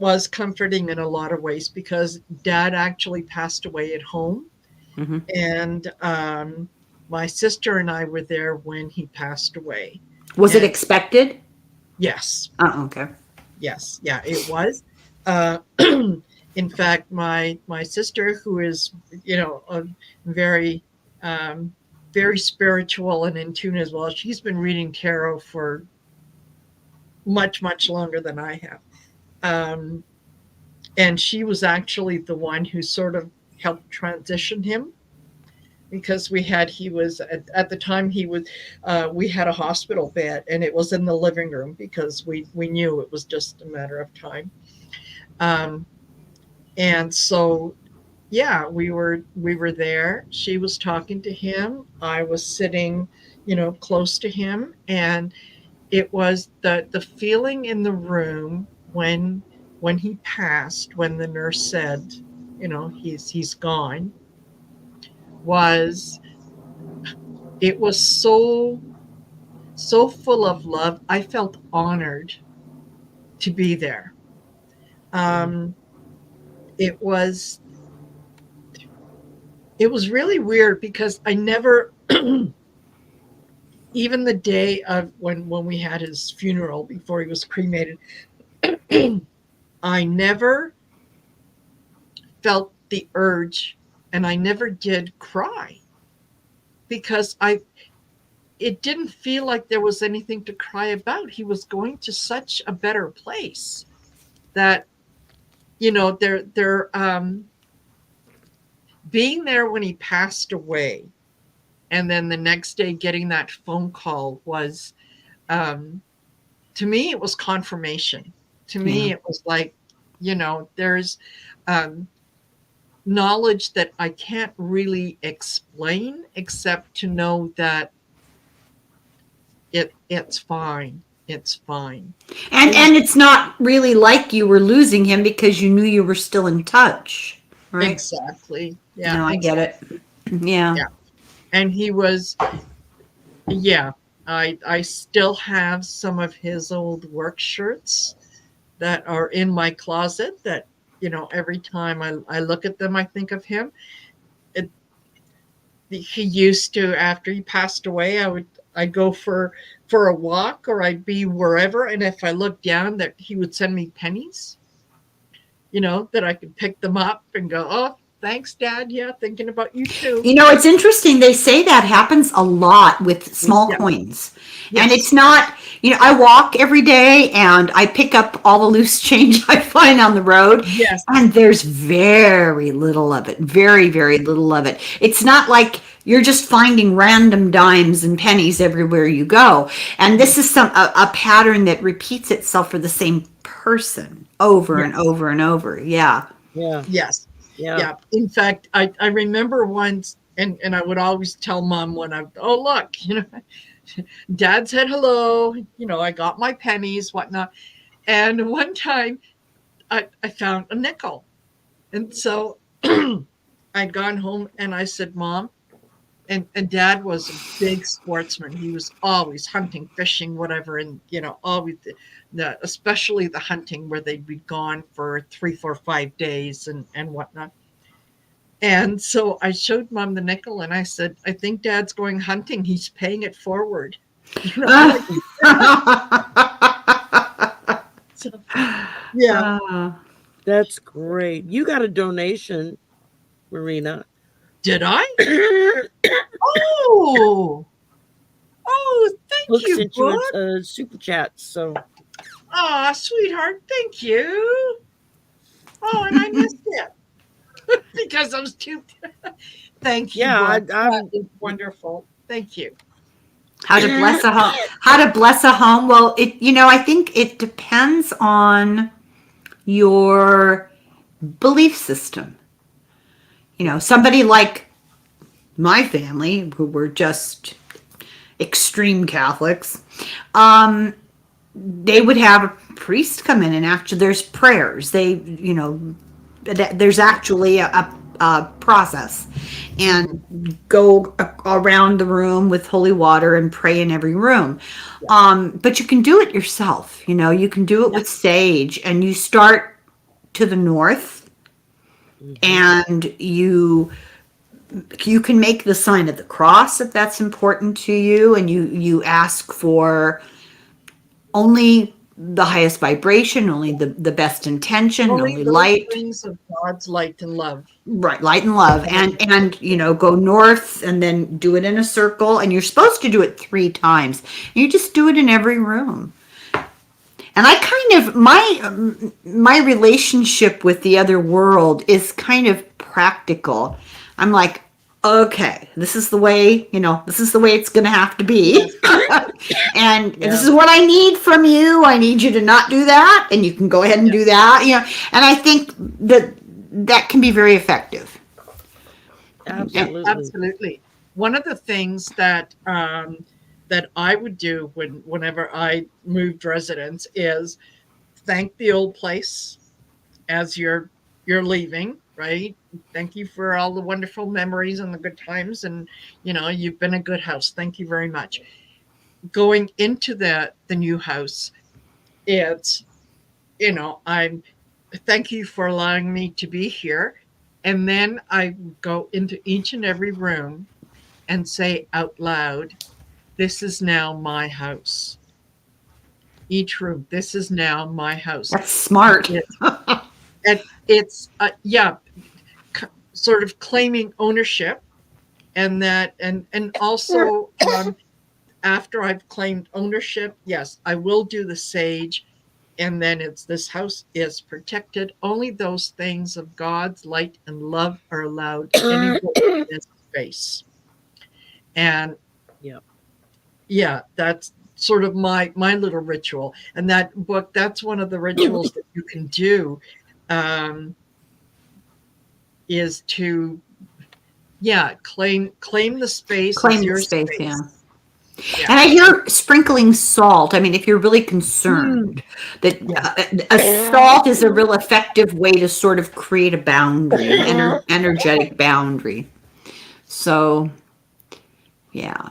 was comforting in a lot of ways because dad actually passed away at home, Mhm. and my sister and I were there when he passed away. Was it And expected? yes, Oh, okay. yes, yeah, it was. In fact, my sister, who is a very um, very spiritual and in tune as well, she's been reading tarot for much longer than I have. Um, and she was actually the one who sort of helped transition him because he was at the time he was we had a hospital bed and it was in the living room because we knew it was just a matter of time. um, and so yeah, we were there, she was talking to him, I was sitting close to him, and it was the feeling in the room when he passed, when the nurse said, he's gone, was it was so full of love. I felt honored to be there. Um, it was it was really weird because I never, even the day of when we had his funeral before he was cremated, I never felt the urge, and I never did cry because I it didn't feel like there was anything to cry about. He was going to such a better place that they're being there when he passed away, and then the next day getting that phone call was, um, to me, it was confirmation. To Yeah. me, it was like, there's um, knowledge that I can't really explain except to know that it's fine. It's fine. And it's not really like you were losing him because you knew you were still in touch, right? Exactly. Yeah, No, I get it. exactly. Yeah. Yeah. And he was, yeah, I still have some of his old work shirts that are in my closet that, every time I look at them, I think of him. It, he used to, after he passed away, I'd go for a walk or I'd be wherever. And if I looked down, that he would send me pennies, that I could pick them up and go, oh, thanks, Dad. Yeah, thinking about you too. It's interesting. They say that happens a lot with small Yeah. coins. And Yes. it's not, I walk every day and I pick up all the loose change I find on the road. Yes. And there's very little of it, very, very little of it. It's not like you're just finding random dimes and pennies everywhere you go. And this is a pattern that repeats itself for the same person over and Yes. over and over. Yeah. Yeah. Yes. Yeah. Yeah. In fact, I remember once, and I would always tell Mom when oh, look, Dad said hello, I got my pennies, whatnot. And one time I found a nickel. And so I'd gone home and I said, Mom, and Dad was a big sportsman. He was always hunting, fishing, whatever, and always especially the hunting where they'd be gone for 3, 4, 5 days and whatnot. And so I showed Mom the nickel and I said, I think Dad's going hunting. He's paying it forward. Like, so, yeah. That's great. You got a donation, Marina. Did I? Oh, thank Look, you, sent you Book. a super chat. So Oh, sweetheart, thank you. Oh, and I missed it because I was too. Thank you, yeah, Book. That is wonderful. Thank you. How to bless a home. How to bless a home. Well, I think it depends on your belief system. somebody like my family, who were just extreme Catholics, they would have a priest come in, and after there's prayers, there's actually a process, and go around the room with holy water and pray in every room. But you can do it yourself. You can do it with sage, and you start to the north, and you can make the sign of the cross if that's important to you, and you ask for only the highest vibration, only the best intention, only those light. things of God's light and love. Right, light and love, and go north, and then do it in a circle, and you're supposed to do it 3 times. You just do it in every room. And I kind of my relationship with the other world is kind of practical. I'm like, okay, this is the way it's going to have to be. And this is what I need from you. I need you to not do that, and you can go ahead and do that. And I think that can be very effective. Absolutely. One of the things that I would do whenever I moved residence is thank the old place as you're leaving, right? Thank you for all the wonderful memories and the good times, and you've been a good house. Thank you very much. Going into the new house, it's I'm thank you for allowing me to be here, and then I go into each and every room and say out loud, this is now my house. Each room, this is now my house. That's smart. It's sort of claiming ownership, and also after I've claimed ownership, yes, I will do the sage, and then it's this house is protected. Only those things of God's light and love are allowed anywhere in this space. And that's sort of my little ritual. And that book, that's one of the rituals that you can do, is to claim the space. Claim the space. Yeah. And I hear sprinkling salt. I mean, if you're really concerned, that a salt is a real effective way to sort of create a boundary, an energetic boundary. So, yeah.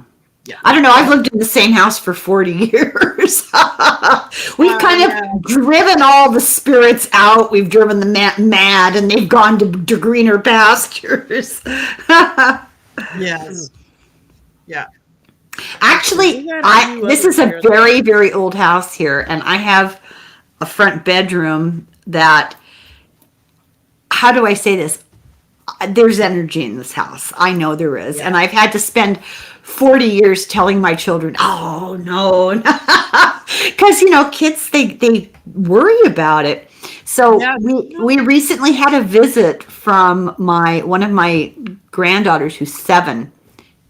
I don't know. I've lived in the same house for 40 years. We've kind of driven all the spirits out. We've driven the mad, and they've gone to greener pastures. Yes. Yeah. Actually, this is a very, very old house here, and I have a front bedroom that, how do I say this? There's energy in this house. I know there is. And I've had to spend 40 years telling my children, oh, no. Because, kids, they worry about it. So we recently had a visit from one of my granddaughters who's 7.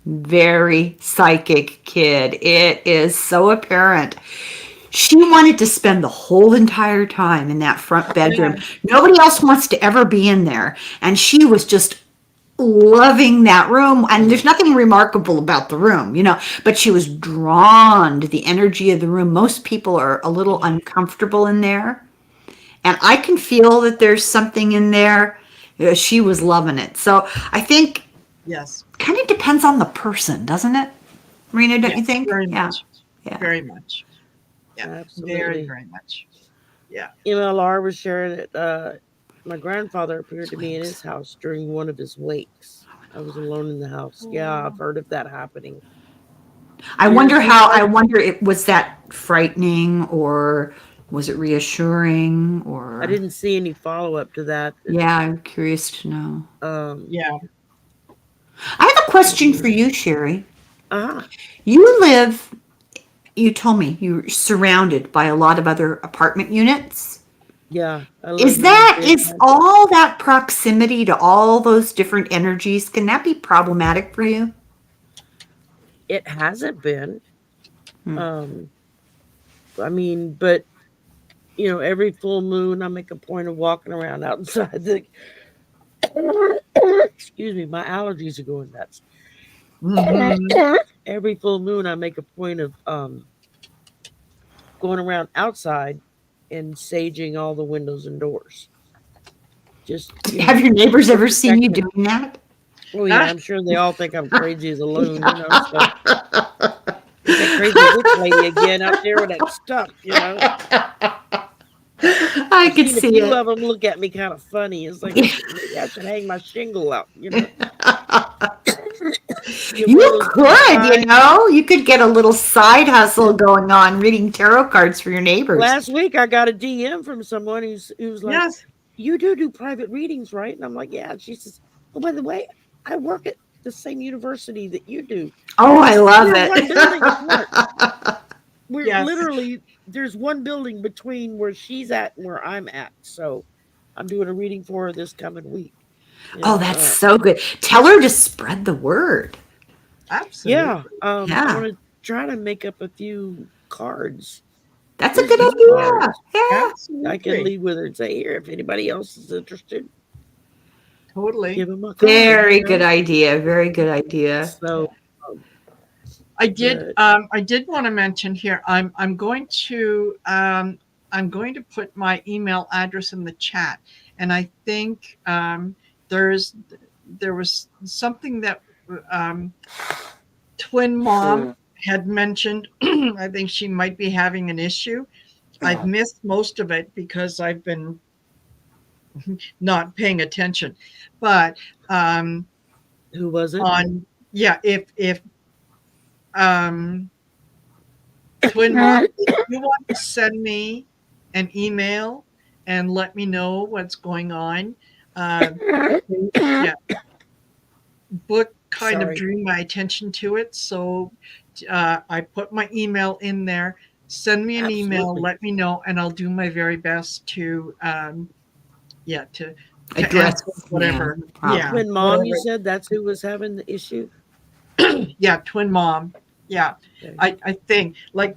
Very psychic kid. It is so apparent. She wanted to spend the whole entire time in that front bedroom. Nobody else wants to ever be in there. And she was just loving that room. And there's nothing remarkable about the room, but she was drawn to the energy of the room. Most people are a little uncomfortable in there. And I can feel that there's something in there. She was loving it. So I think kind of depends on the person, doesn't it? Marina, don't you think? Very much. Yeah. Very much. Yeah, absolutely. Very, very much. Yeah. Laura was sharing that my grandfather appeared to me in his house during one of his wakes. I was alone in the house. Yeah, I've heard of that happening. I wonder, was that frightening, or was it reassuring, or? I didn't see any follow-up to that. Yeah, I'm curious to know. I have a question for you, Sherry. You told me you're surrounded by a lot of other apartment units. Yeah. Is all that proximity to all those different energies, can that be problematic for you? It hasn't been. I mean, but every full moon I make a point of walking around outside excuse me, my allergies are going nuts. Mhm. Every full moon, I make a point of going around outside and saging all the windows and doors. Just Have your neighbors ever seen you protecting. doing that? Oh yeah, I'm sure they all think I'm crazy as a loon, So it's that crazy witch lady again out there with that stuff. I I've could seen a see few it. of them look at me kind of funny. It's like maybe I should hang my shingle out. Get one of You those big could, signs. you could get a little side hustle going on reading tarot cards for your neighbors. Last week I got a DM from someone who's like, Yes. "You do private readings, right?" And I'm like, "Yeah." And she says, "Oh, by the way, I work at the same university that you do." Oh, I love We're one building apart. it. We're Yes. literally there's one building between where she's at and where I'm at. So I'm doing a reading for her this coming week. Oh, And that's so good. Tell her to spread the word. Absolutely. I Yeah, want to try to make up a few cards, that's a good business idea. cards. Yeah. I can Absolutely. leave with her and say, "Here, if anybody else is interested, Totally. give them a card." Very good idea. Very good idea. So, um, I did. but I did want to mention here. I'm going to. I'm going to put my email address in the chat, and I think there was something that um, Twin Mom had mentioned. I think she might be having an issue. I've missed most of it because I've been not paying attention, but who was it? on yeah, if um Twin Mom, if you want to send me an email and let me know what's going on, yeah, book kind of Sorry. drew my attention to it. So I put my email in there. Send me an email, Absolutely. let me know, and I'll do my very best to, yeah, to Address, answer whatever. the Yeah, problem. Twin mom, you whatever. said that's who was having the issue? Yeah, Twin Mom. Yeah, Okay. I think like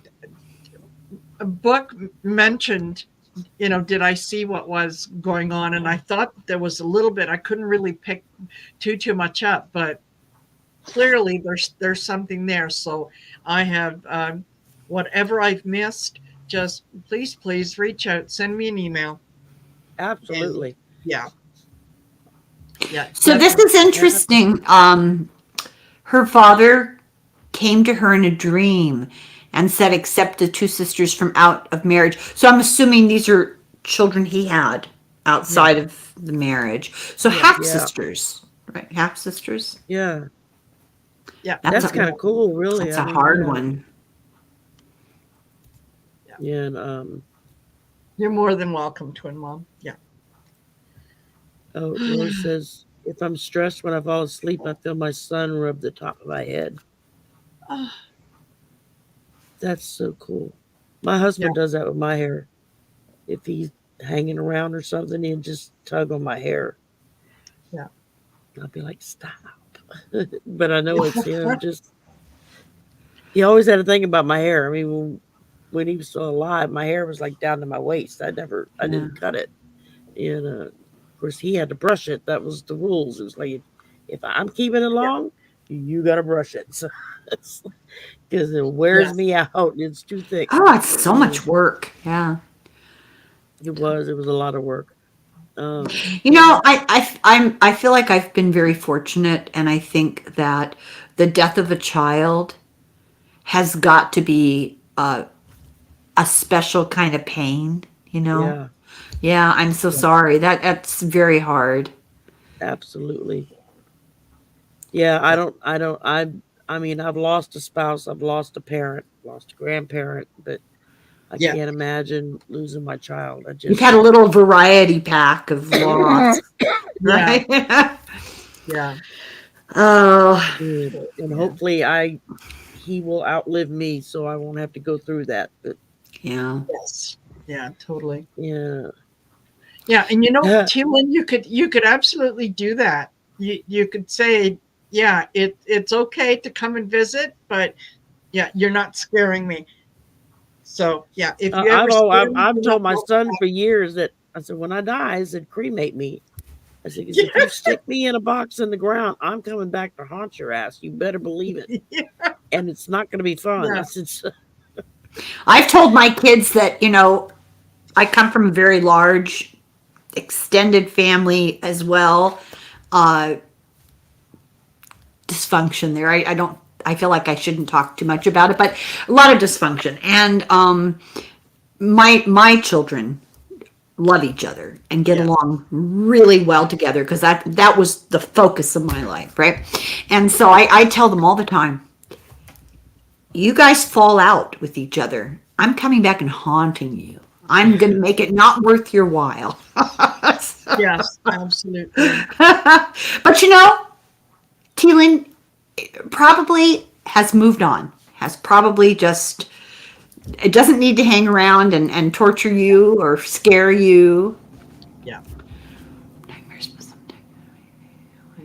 a book mentioned, did I see what was going on? And I thought there was a little bit. I couldn't really pick too much up, but clearly there's something there. So I have whatever I've missed. Just please reach out, send me an email, and Absolutely. yeah, yeah, So this is Definitely. interesting. Her father came to her in a dream and said, accept the two sisters from out of marriage. So I'm assuming these are children he had yeah, outside of the marriage. So yeah, half Yeah. sisters, right? Half sisters. Yeah. yeah. That's kind of cool, really. That's I a mean, hard one. Yeah. And You're more than welcome, Twin Mom. Yeah. oh, Rose says, if I'm stressed when I fall asleep, I feel my son rub the top of my head. Oh, That's so cool. My yeah. husband does that with my hair. If he's hanging around or something, he'll just tug on my hair. Yeah. I'll be like, stop. But I know it's him. Just he always had a thing about my hair. I mean, when he was still alive, my hair was like down to my waist. I Yeah. didn't cut it. And of course, he had to brush it. That was the rules. It was like, if I'm keeping it long, you got to brush it. So because it wears Yes. me out. It's too thick. Oh, it's so much work. Yeah. It was. It was a lot of work. You know, I feel like I've been very fortunate, and I think that the death of a child has got to be a special kind of pain. Yeah, Yeah, I'm so sorry. That's very hard. absolutely. Yeah, I don't. I don't. I mean, I've lost a spouse. I've lost a parent. Lost a grandparent. But I Yeah. can't imagine losing my child. I You've just. had a little variety pack of loss, Yeah. right? Yeah. Oh, And yeah, hopefully, he will outlive me, so I won't have to go through that. But yeah. Yes. Yeah. Totally. yeah, Yeah, and Tilly, you could absolutely do that. You could say, yeah, it's okay to come and visit, but yeah, you're not scaring me. So yeah, if you ever scare me, I've you're not told my welcome son back. for years that I said when I die, I said cremate me. I said, 'cause if you stick me in a box in the ground, I'm coming back to haunt your ass. You better believe it. Yeah. And it's not going to be fun. Yeah. I said, I've told my kids that, I come from a very large, extended family as well. Dysfunction there. I feel like I shouldn't talk too much about it, but a lot of dysfunction. And my children love each other and get along really well together, because that was the focus of my life, right? And so I tell them all the time, you guys fall out with each other, I'm coming back and haunting you. I'm going to make it not worth your while. Yes, absolutely. But Teelan probably has moved on, has probably just, it doesn't need to hang around and torture you or scare you. Yeah. Nightmares with some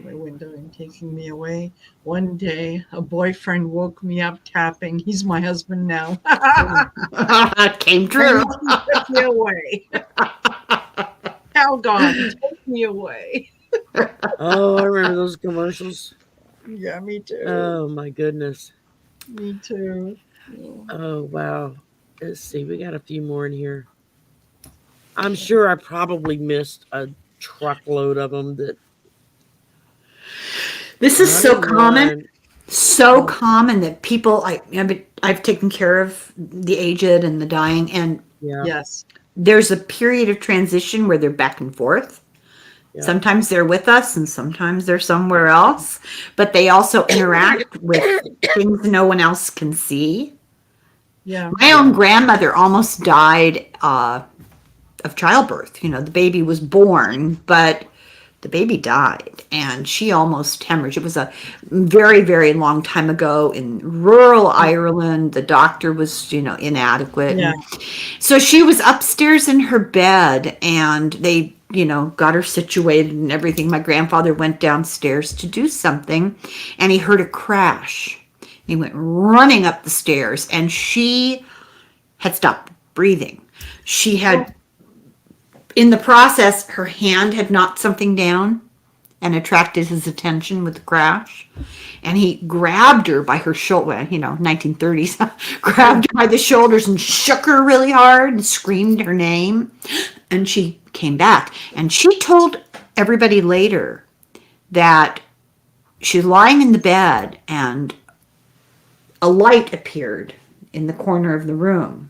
My window and taking me away. One day, a boyfriend woke me up tapping. He's my husband now. came true. He took me away. How God, take me away. oh, I remember those commercials. Yeah, me too. Oh, my goodness. Me too. Oh, wow. Let's see. We got a few more in here. I'm sure I probably missed a truckload of them. This is so common. One. So common that people, I've taken care of the aged and the dying, and Yeah. Yes. there's a period of transition where they're back and forth. Yeah. Sometimes they're with us and sometimes they're somewhere else, but they also interact with things no one else can see. Yeah. My own grandmother almost died of childbirth. The baby was born, but the baby died and she almost hemorrhaged. It was a very, very long time ago in rural Ireland. The doctor was, inadequate. Yeah. So she was upstairs in her bed and they, got her situated and everything. My grandfather went downstairs to do something and he heard a crash. He went running up the stairs and she had stopped breathing. She had, in the process, her hand had knocked something down and attracted his attention with the crash. And he grabbed her by her shoulder, 1930s, grabbed her by the shoulders and shook her really hard and screamed her name. And she came back. And she told everybody later that she was lying in the bed and a light appeared in the corner of the room.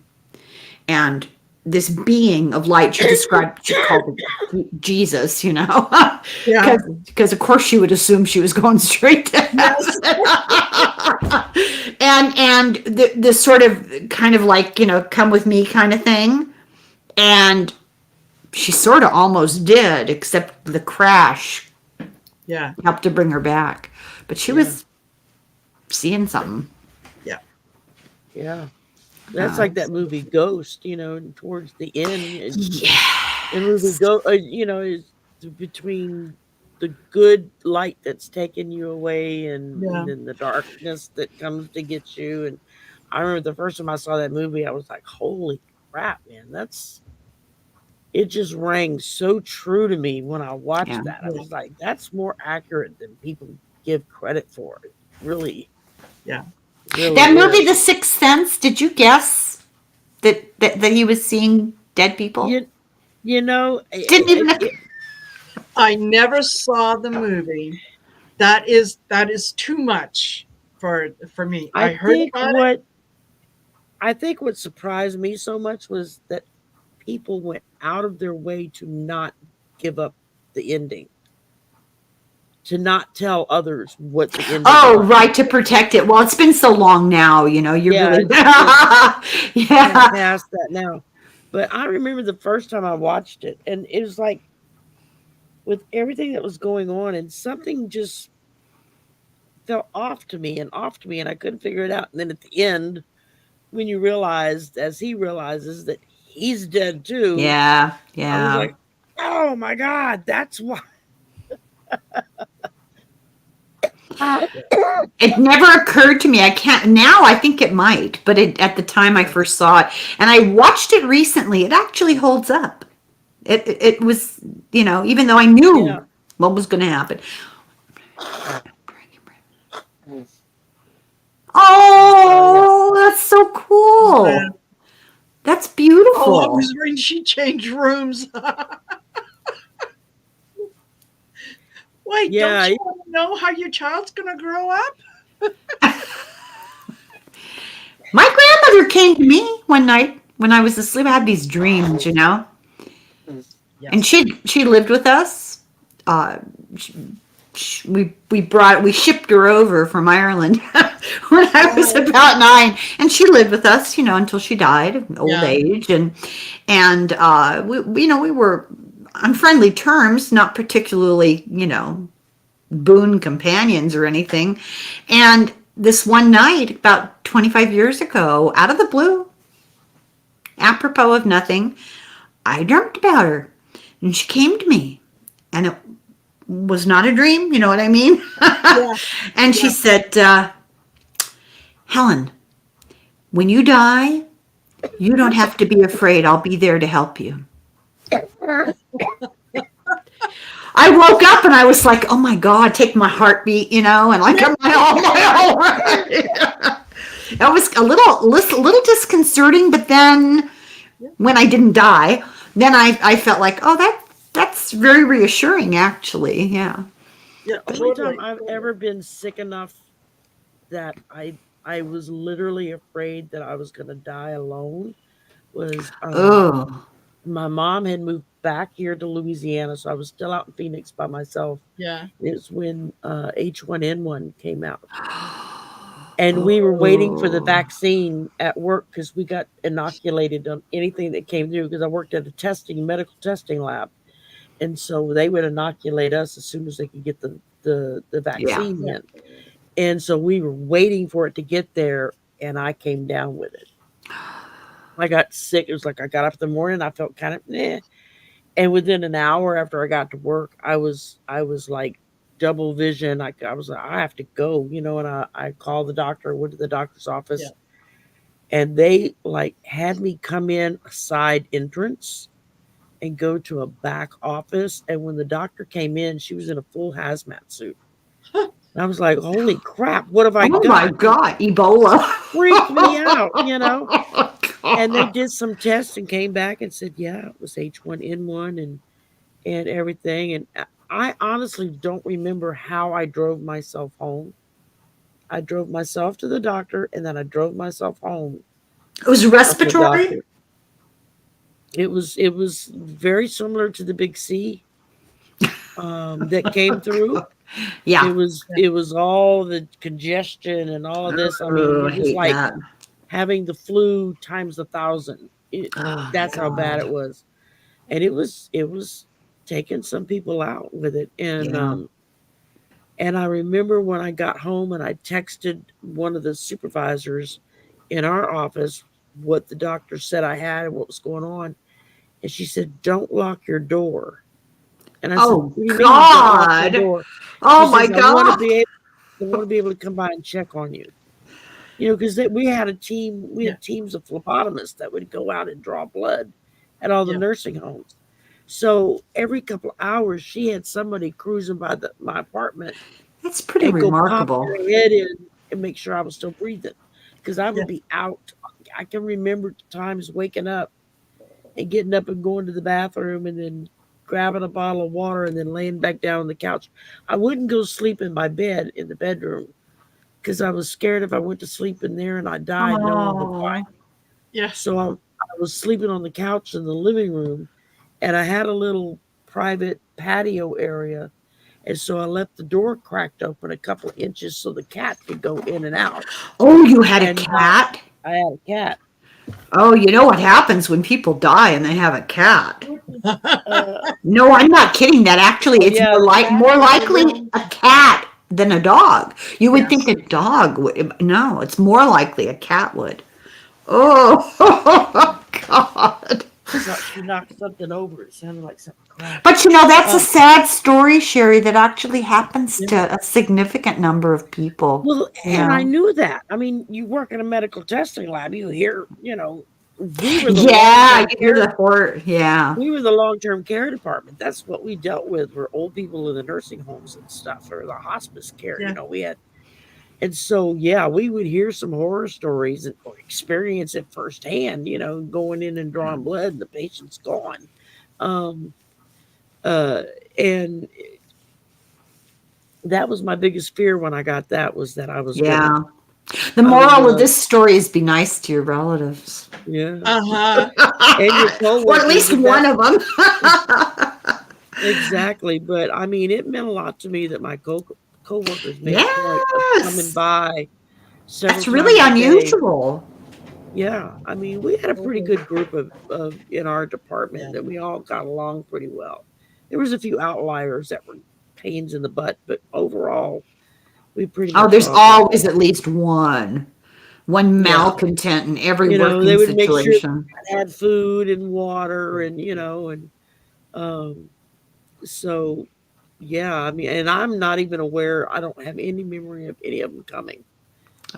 And this being of light, she called it Jesus, Yeah. because of course she would assume she was going straight to heaven. and this sort of kind of like, come with me kind of thing. And she sort of almost did, except the crash Yeah. helped to bring her back. But she was seeing something. Yeah. That's like that movie Ghost, towards the end. The movie Ghost, is between the good light that's taking you away and then the darkness that comes to get you. And I remember the first time I saw that movie, I was like, holy crap, man. It just rang so true to me when I watched that. I was like, that's more accurate than people give credit for. It really. Yeah. Really That movie, is. The Sixth Sense, did you guess that he was seeing dead people? Didn't even. I never saw the movie. That is too much for me. I heard about it. I think what surprised me so much was that people went out of their way to not give up the ending, to not tell others what the ending was. Right, to protect it. Well, it's been so long now, you're really past that now. But I remember the first time I watched it, and it was like with everything that was going on, and something just felt off to me, and I couldn't figure it out. And then at the end, when you realized, as he realizes that he's dead too. Yeah. I was like, oh my God, that's why. It never occurred to me. I think it might, but at the time I first saw it, and I watched it recently, it actually holds up. It was, even though I knew What was going to happen? Oh, that's so cool. That's beautiful. Oh, I was when she changed rooms. Wait, Yeah. don't you want to know how your child's going to grow up? My grandmother came to me one night when I was asleep. I had these dreams, you know, and she lived with us. We shipped her over from Ireland when I was about 9, and she lived with us, you know, until she died of old age, and we were on friendly terms, not particularly, you know, boon companions or anything. And this one night, about 25 years ago, out of the blue, apropos of nothing, I dreamt about her, and she came to me, and it was not a dream, you know what I mean? And she said, Helen, when you die, you don't have to be afraid. I'll be there to help you. I woke up and I was like, oh my God, take my heartbeat, you know, and like, am I all right? That was a little disconcerting, but then when I didn't die, then I felt like, oh, that's very reassuring, actually. Yeah. Yeah, the only time I've ever been sick enough that I was literally afraid that I was going to die alone was my mom had moved back here to Louisiana, so I was still out in Phoenix by myself. Yeah. It was when H1N1 came out. And we were waiting for the vaccine at work because we got inoculated on anything that came through because I worked at a medical testing lab. And so they would inoculate us as soon as they could get the vaccine in. And so we were waiting for it to get there, and I came down with it. I got sick. It was like I got up in the morning, I felt kind of meh. And within an hour after I got to work, I was like double vision. I was like, I have to go, you know, and I called the doctor, went to the doctor's office, and they like had me come in a side entrance and go to a back office. And when the doctor came in, she was in a full hazmat suit. And I was like, holy crap, what have I done? Oh my God, Ebola. Freaked me out, you know. And they did some tests and came back and said, yeah, it was H1N1 and everything. And I honestly don't remember how I drove myself home. I drove myself to the doctor, and then I drove myself home. It was respiratory? It was very similar to the big C that came through. Yeah. It was all the congestion and all of this. I mean, it was like having the flu times 1,000. That's how bad it was. And it was taking some people out with it. And and I remember when I got home and I texted one of the supervisors in our office what the doctor said I had and what was going on. And she said, don't lock your door. And I said, what do you mean, don't lock your door? Oh my God. I want to be able to come by and check on you. You know, because we had teams of phlebotomists that would go out and draw blood at all the nursing homes. So every couple of hours, she had somebody cruising by my apartment. That's pretty remarkable. Go pop their head in and make sure I was still breathing, because I would be out. I can remember times waking up and getting up and going to the bathroom and then grabbing a bottle of water and then laying back down on the couch. I wouldn't go sleep in my bed in the bedroom because I was scared if I went to sleep in there and I died, no one would find me. Yeah. So I was sleeping on the couch in the living room, and I had a little private patio area. And so I left the door cracked open a couple of inches so the cat could go in and out. Oh, you had a cat? I had a cat. Oh, you know what happens when people die and they have a cat? No, I'm not kidding. That actually, it's more likely a cat than a dog. You would think a dog would. No, it's more likely a cat would. Oh, God. She knocked something over. It sounded like something cracked. But you know, that's a sad story, Sherry, that actually happens to a significant number of people. Well, and I knew that. I mean, you work in a medical testing lab, you hear, you know, we were the Yeah, long-term you hear care, the horror. Yeah. we were the long-term care department. That's what we dealt with, were old people in the nursing homes and stuff, or the hospice care. Yeah. We had, and so yeah, we would hear some horror stories or experience it firsthand. Going in and drawing blood, and the patient's gone. Um, and that was my biggest fear when I got that, was that I was Yeah. gonna, The I was moral of gonna, this story is be nice to your relatives. yeah, Uh-huh. and your Or at coworkers. least if one that- of them. Exactly, but I mean, it meant a lot to me that my coworkers made a point of coming Yes. by several That's really times a day. unusual. Yeah, I mean, we had a pretty good group of in our department Yeah. that we all got along pretty well. There was a few outliers that were pains in the butt, but overall, we pretty Oh, much there's all got always along. at least one Yeah, malcontent in every they working would make sure situation. I had food and water, and um, so yeah, I mean, and I'm not even aware. I don't have any memory of any of them coming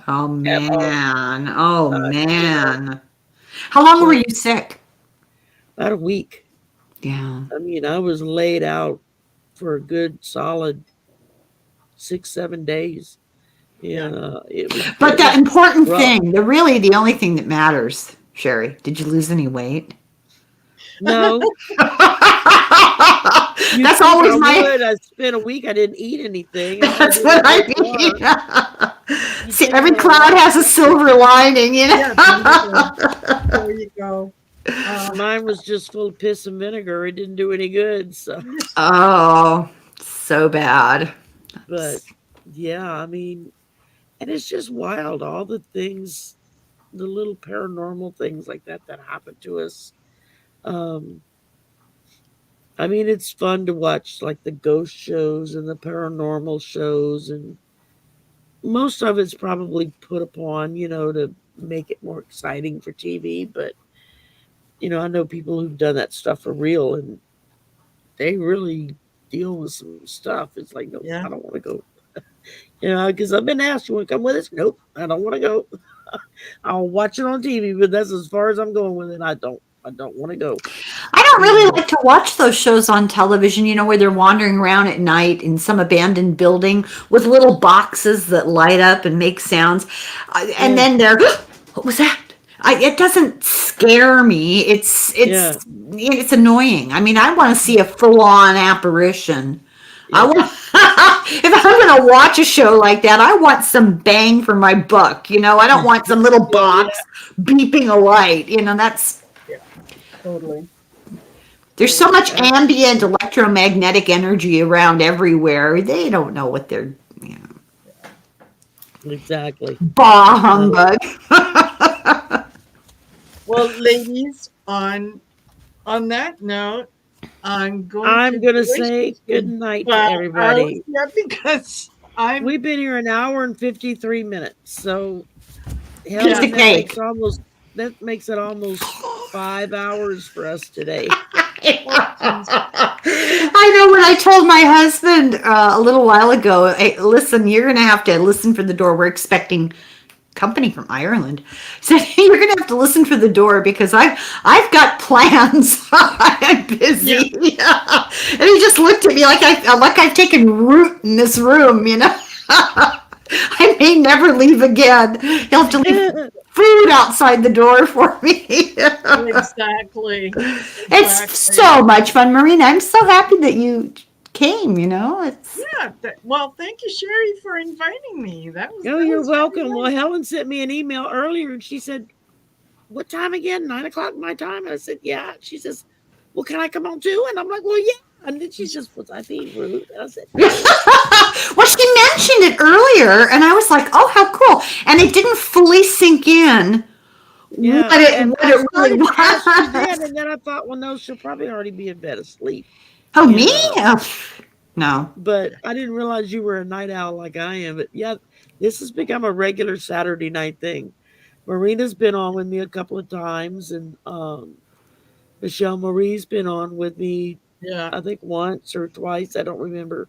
Oh at all. man. Oh Uh, you know, man. How long were so you sick? about a week. Yeah. I mean, I was laid out for a good solid 6, 7 days. Yeah. Yeah, But it the was important rough. thing, the only thing that matters, Sherry, did you lose any weight? No, you That's think always I my would? I spent a week. I didn't eat anything. All I that's did what was I drink water. mean. You See, think every when I cloud lost has a silver lining, you know. Yeah. There you go. mine was just full of piss and vinegar. It didn't do any good. So, Oh, so bad. but yeah, I mean, and it's just wild. All the things, the little paranormal things like that happen to us. Um, I mean, it's fun to watch like the ghost shows and the paranormal shows, and most of it's probably put upon, to make it more exciting for TV. But, I know people who've done that stuff for real, and they really deal with some stuff. It's like, nope, Yeah. I don't want to go. Because I've been asked, you want to come with us? Nope, I don't want to go. I'll watch it on TV, but that's as far as I'm going with it. I don't want to go. I don't really like to watch those shows on television, where they're wandering around at night in some abandoned building with little boxes that light up and make sounds. And then they're, what was that? It doesn't scare me. Yeah. It's annoying. I mean, I want to see a full-on apparition. I Yeah. want, if I'm going to watch a show like that, I want some bang for my buck. I don't want some little box beeping a light. That's. Totally. There's so much ambient electromagnetic energy around everywhere. They don't know what they're, Exactly. bah humbug. Well, ladies, on that note, I'm I'm going to say good night to Well, everybody. yeah, because We've been here an hour and 53 minutes. So Piece of Helen, cake. that makes it almost 5 hours for us today. I know when I told my husband a little while ago, hey, listen, you're going to have to listen for the door. We're expecting company from Ireland. So you're going to have to listen for the door because I've got plans. I'm busy. Yeah. And he just looked at me like I've taken root in this room, I may never leave again. You'll have to leave food outside the door for me. exactly. It's so much fun, Marina. I'm so happy that you came, It's Yeah. Well, thank you, Sherry, for inviting me. That was. Oh, that you're was very welcome. nice. Well, Helen sent me an email earlier and she said, what time again? 9:00 my time? And I said, yeah. She says, well, can I come on too? And I'm like, well, yeah. And then she says, was I being rude? And I said, no. well, she mentioned it earlier, and I was like, "Oh, how cool!" And it didn't fully sink in Yeah. what it And what I it really started to ask you then, was. and then I thought, well, no, she'll probably already be in bed asleep. Oh, You me? know. Oh, no. But I didn't realize you were a night owl like I am. But yeah, this has become a regular Saturday night thing. Marina's been on with me a couple of times, and Michelle Marie's been on with me, Yeah. I think once or twice. I don't remember.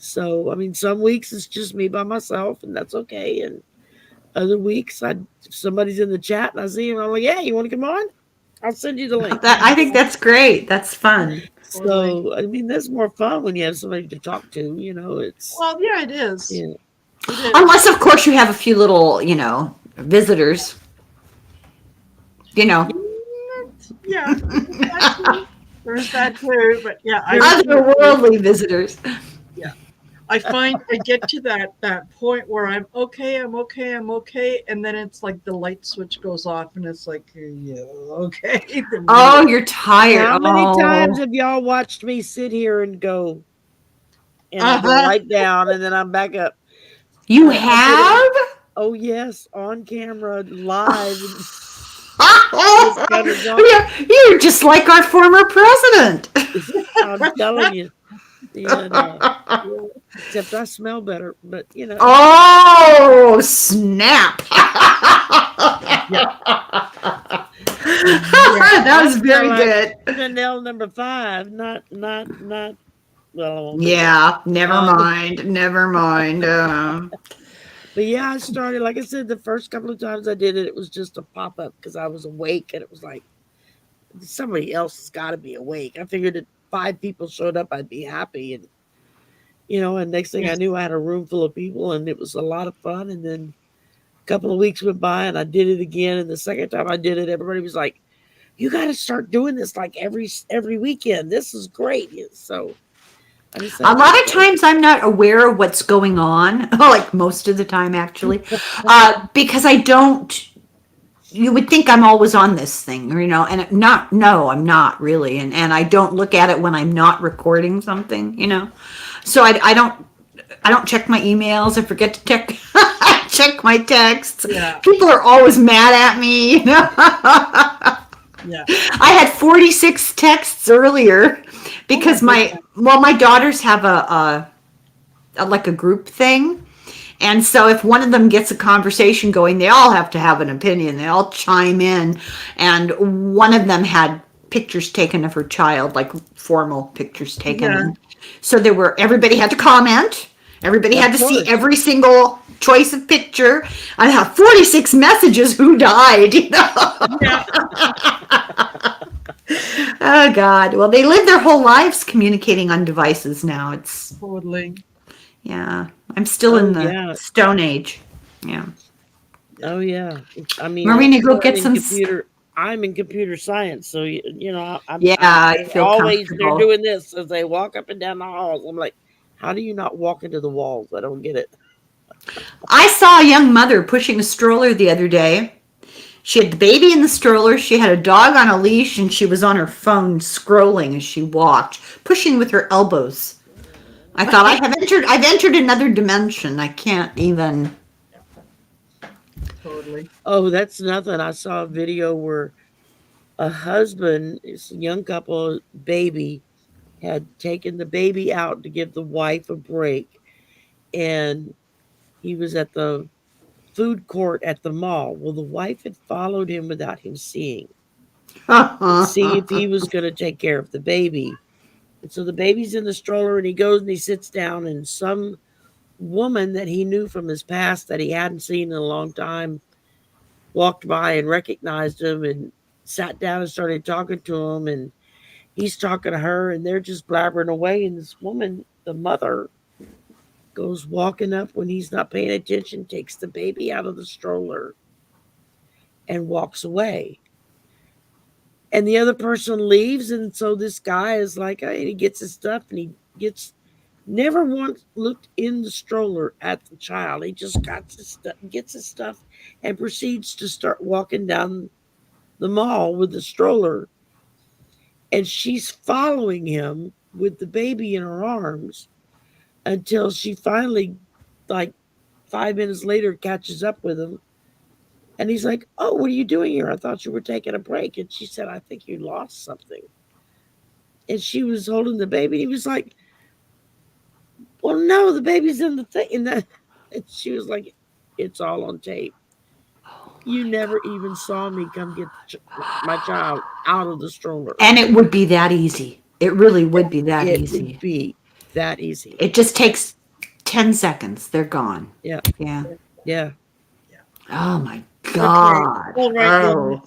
So I mean, some weeks it's just me by myself, and that's okay. And Other weeks, if somebody's in the chat and I see them, I'm like, "Yeah, you want to come on? I'll send you the link." I think that's great. That's fun. So I mean, that's more fun when you have somebody to talk to. You know, it's Well, yeah, it is. yeah. It is. Unless, of course, you have a few little, visitors. Yeah. There's that too. But yeah, Otherworldly visitors. I find I get to that point where I'm okay, and then it's like the light switch goes off, and it's like, yeah, okay. Oh, you're tired. How many Oh. times have y'all watched me sit here and go, and I go right down, and then I'm back up? You have? Oh yes, on camera, live. You're just like our former president. I'm telling you. Except I smell better, but Oh, snap. That was very good. Chanel number 5, not well, I won't yeah, never mind. But yeah, I started, like I said, the first couple of times I did it, it was just a pop-up because I was awake, and it was like, somebody else has got to be awake. I figured if 5 people showed up, I'd be happy. And and next thing I knew, I had a room full of people, and it was a lot of fun. And then a couple of weeks went by, and I did it again. And the second time I did it, everybody was like, "You got to start doing this like every weekend. This is great." So I decided, a lot of times I'm not aware of what's going on, like most of the time, actually, because I don't. You would think I'm always on this thing, and I'm not really. And I don't look at it when I'm not recording something, So I don't check my emails. I forget to check my texts. Yeah. People are always mad at me, Yeah. I had 46 texts earlier because my daughters have a group thing. And so if one of them gets a conversation going, they all have to have an opinion. They all chime in. And one of them had pictures taken of her child, like formal pictures taken. Yeah. So everybody had to comment. Everybody had to see every single choice of picture. I have 46 messages. Who died? Yeah. Oh, God. Well, they live their whole lives communicating on devices now. It's Totally. Yeah. I'm still in the Stone Age. Yeah. Oh yeah. I mean, Marina, go get some computer. I'm in computer science, so I feel always comfortable. they're doing this as they walk up and down the halls. I'm like, how do you not walk into the walls? I don't get it. I saw a young mother pushing a stroller the other day. She had the baby in the stroller. She had a dog on a leash, and she was on her phone scrolling as she walked, pushing with her elbows. I thought I've entered another dimension. I can't even. Totally. Oh, that's nothing. I saw a video where a husband, it's a young couple, baby, had taken the baby out to give the wife a break, and he was at the food court at the mall. Well, the wife had followed him without him seeing, to see if he was going to take care of the baby. And so the baby's in the stroller, and he goes and he sits down, and some woman that he knew from his past that he hadn't seen in a long time walked by and recognized him and sat down and started talking to him, and he's talking to her, and they're just blabbering away. And this woman, the mother, goes walking up when he's not paying attention, takes the baby out of the stroller and walks away. And the other person leaves, and so this guy is like, hey, he gets his stuff, and he never once looked in the stroller at the child. He just gets his stuff and proceeds to start walking down the mall with the stroller. And she's following him with the baby in her arms until she finally, like 5 minutes later, catches up with him. And he's like, oh, what are you doing here? I thought you were taking a break. And she said, I think you lost something. And she was holding the baby. And he was like, well, no, the baby's in the thing. And she was like, it's all on tape. You never even saw me come get my child out of the stroller. And it would be that easy. It really would be that easy. It would be that easy. It just takes 10 seconds. They're gone. Yeah. Yeah. Yeah. Oh my God. All right. Oh.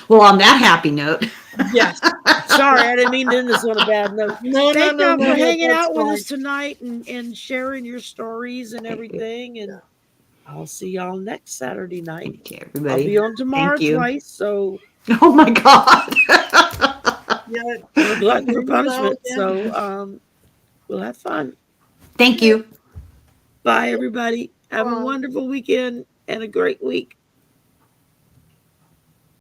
Well, on that happy note. Yes. Sorry, I didn't mean to end this on a bad note. No, Thank y'all for hanging that's out with fine. us tonight and sharing your stories and everything. And I'll see y'all next Saturday night. Okay, I'll everybody. be on tomorrow Thank you. twice, so Oh my God. Yeah. I'm a glutton for You know, punishment. yeah. So we'll have fun. Thank you. Bye, everybody. Have a Bye. wonderful weekend and a great week.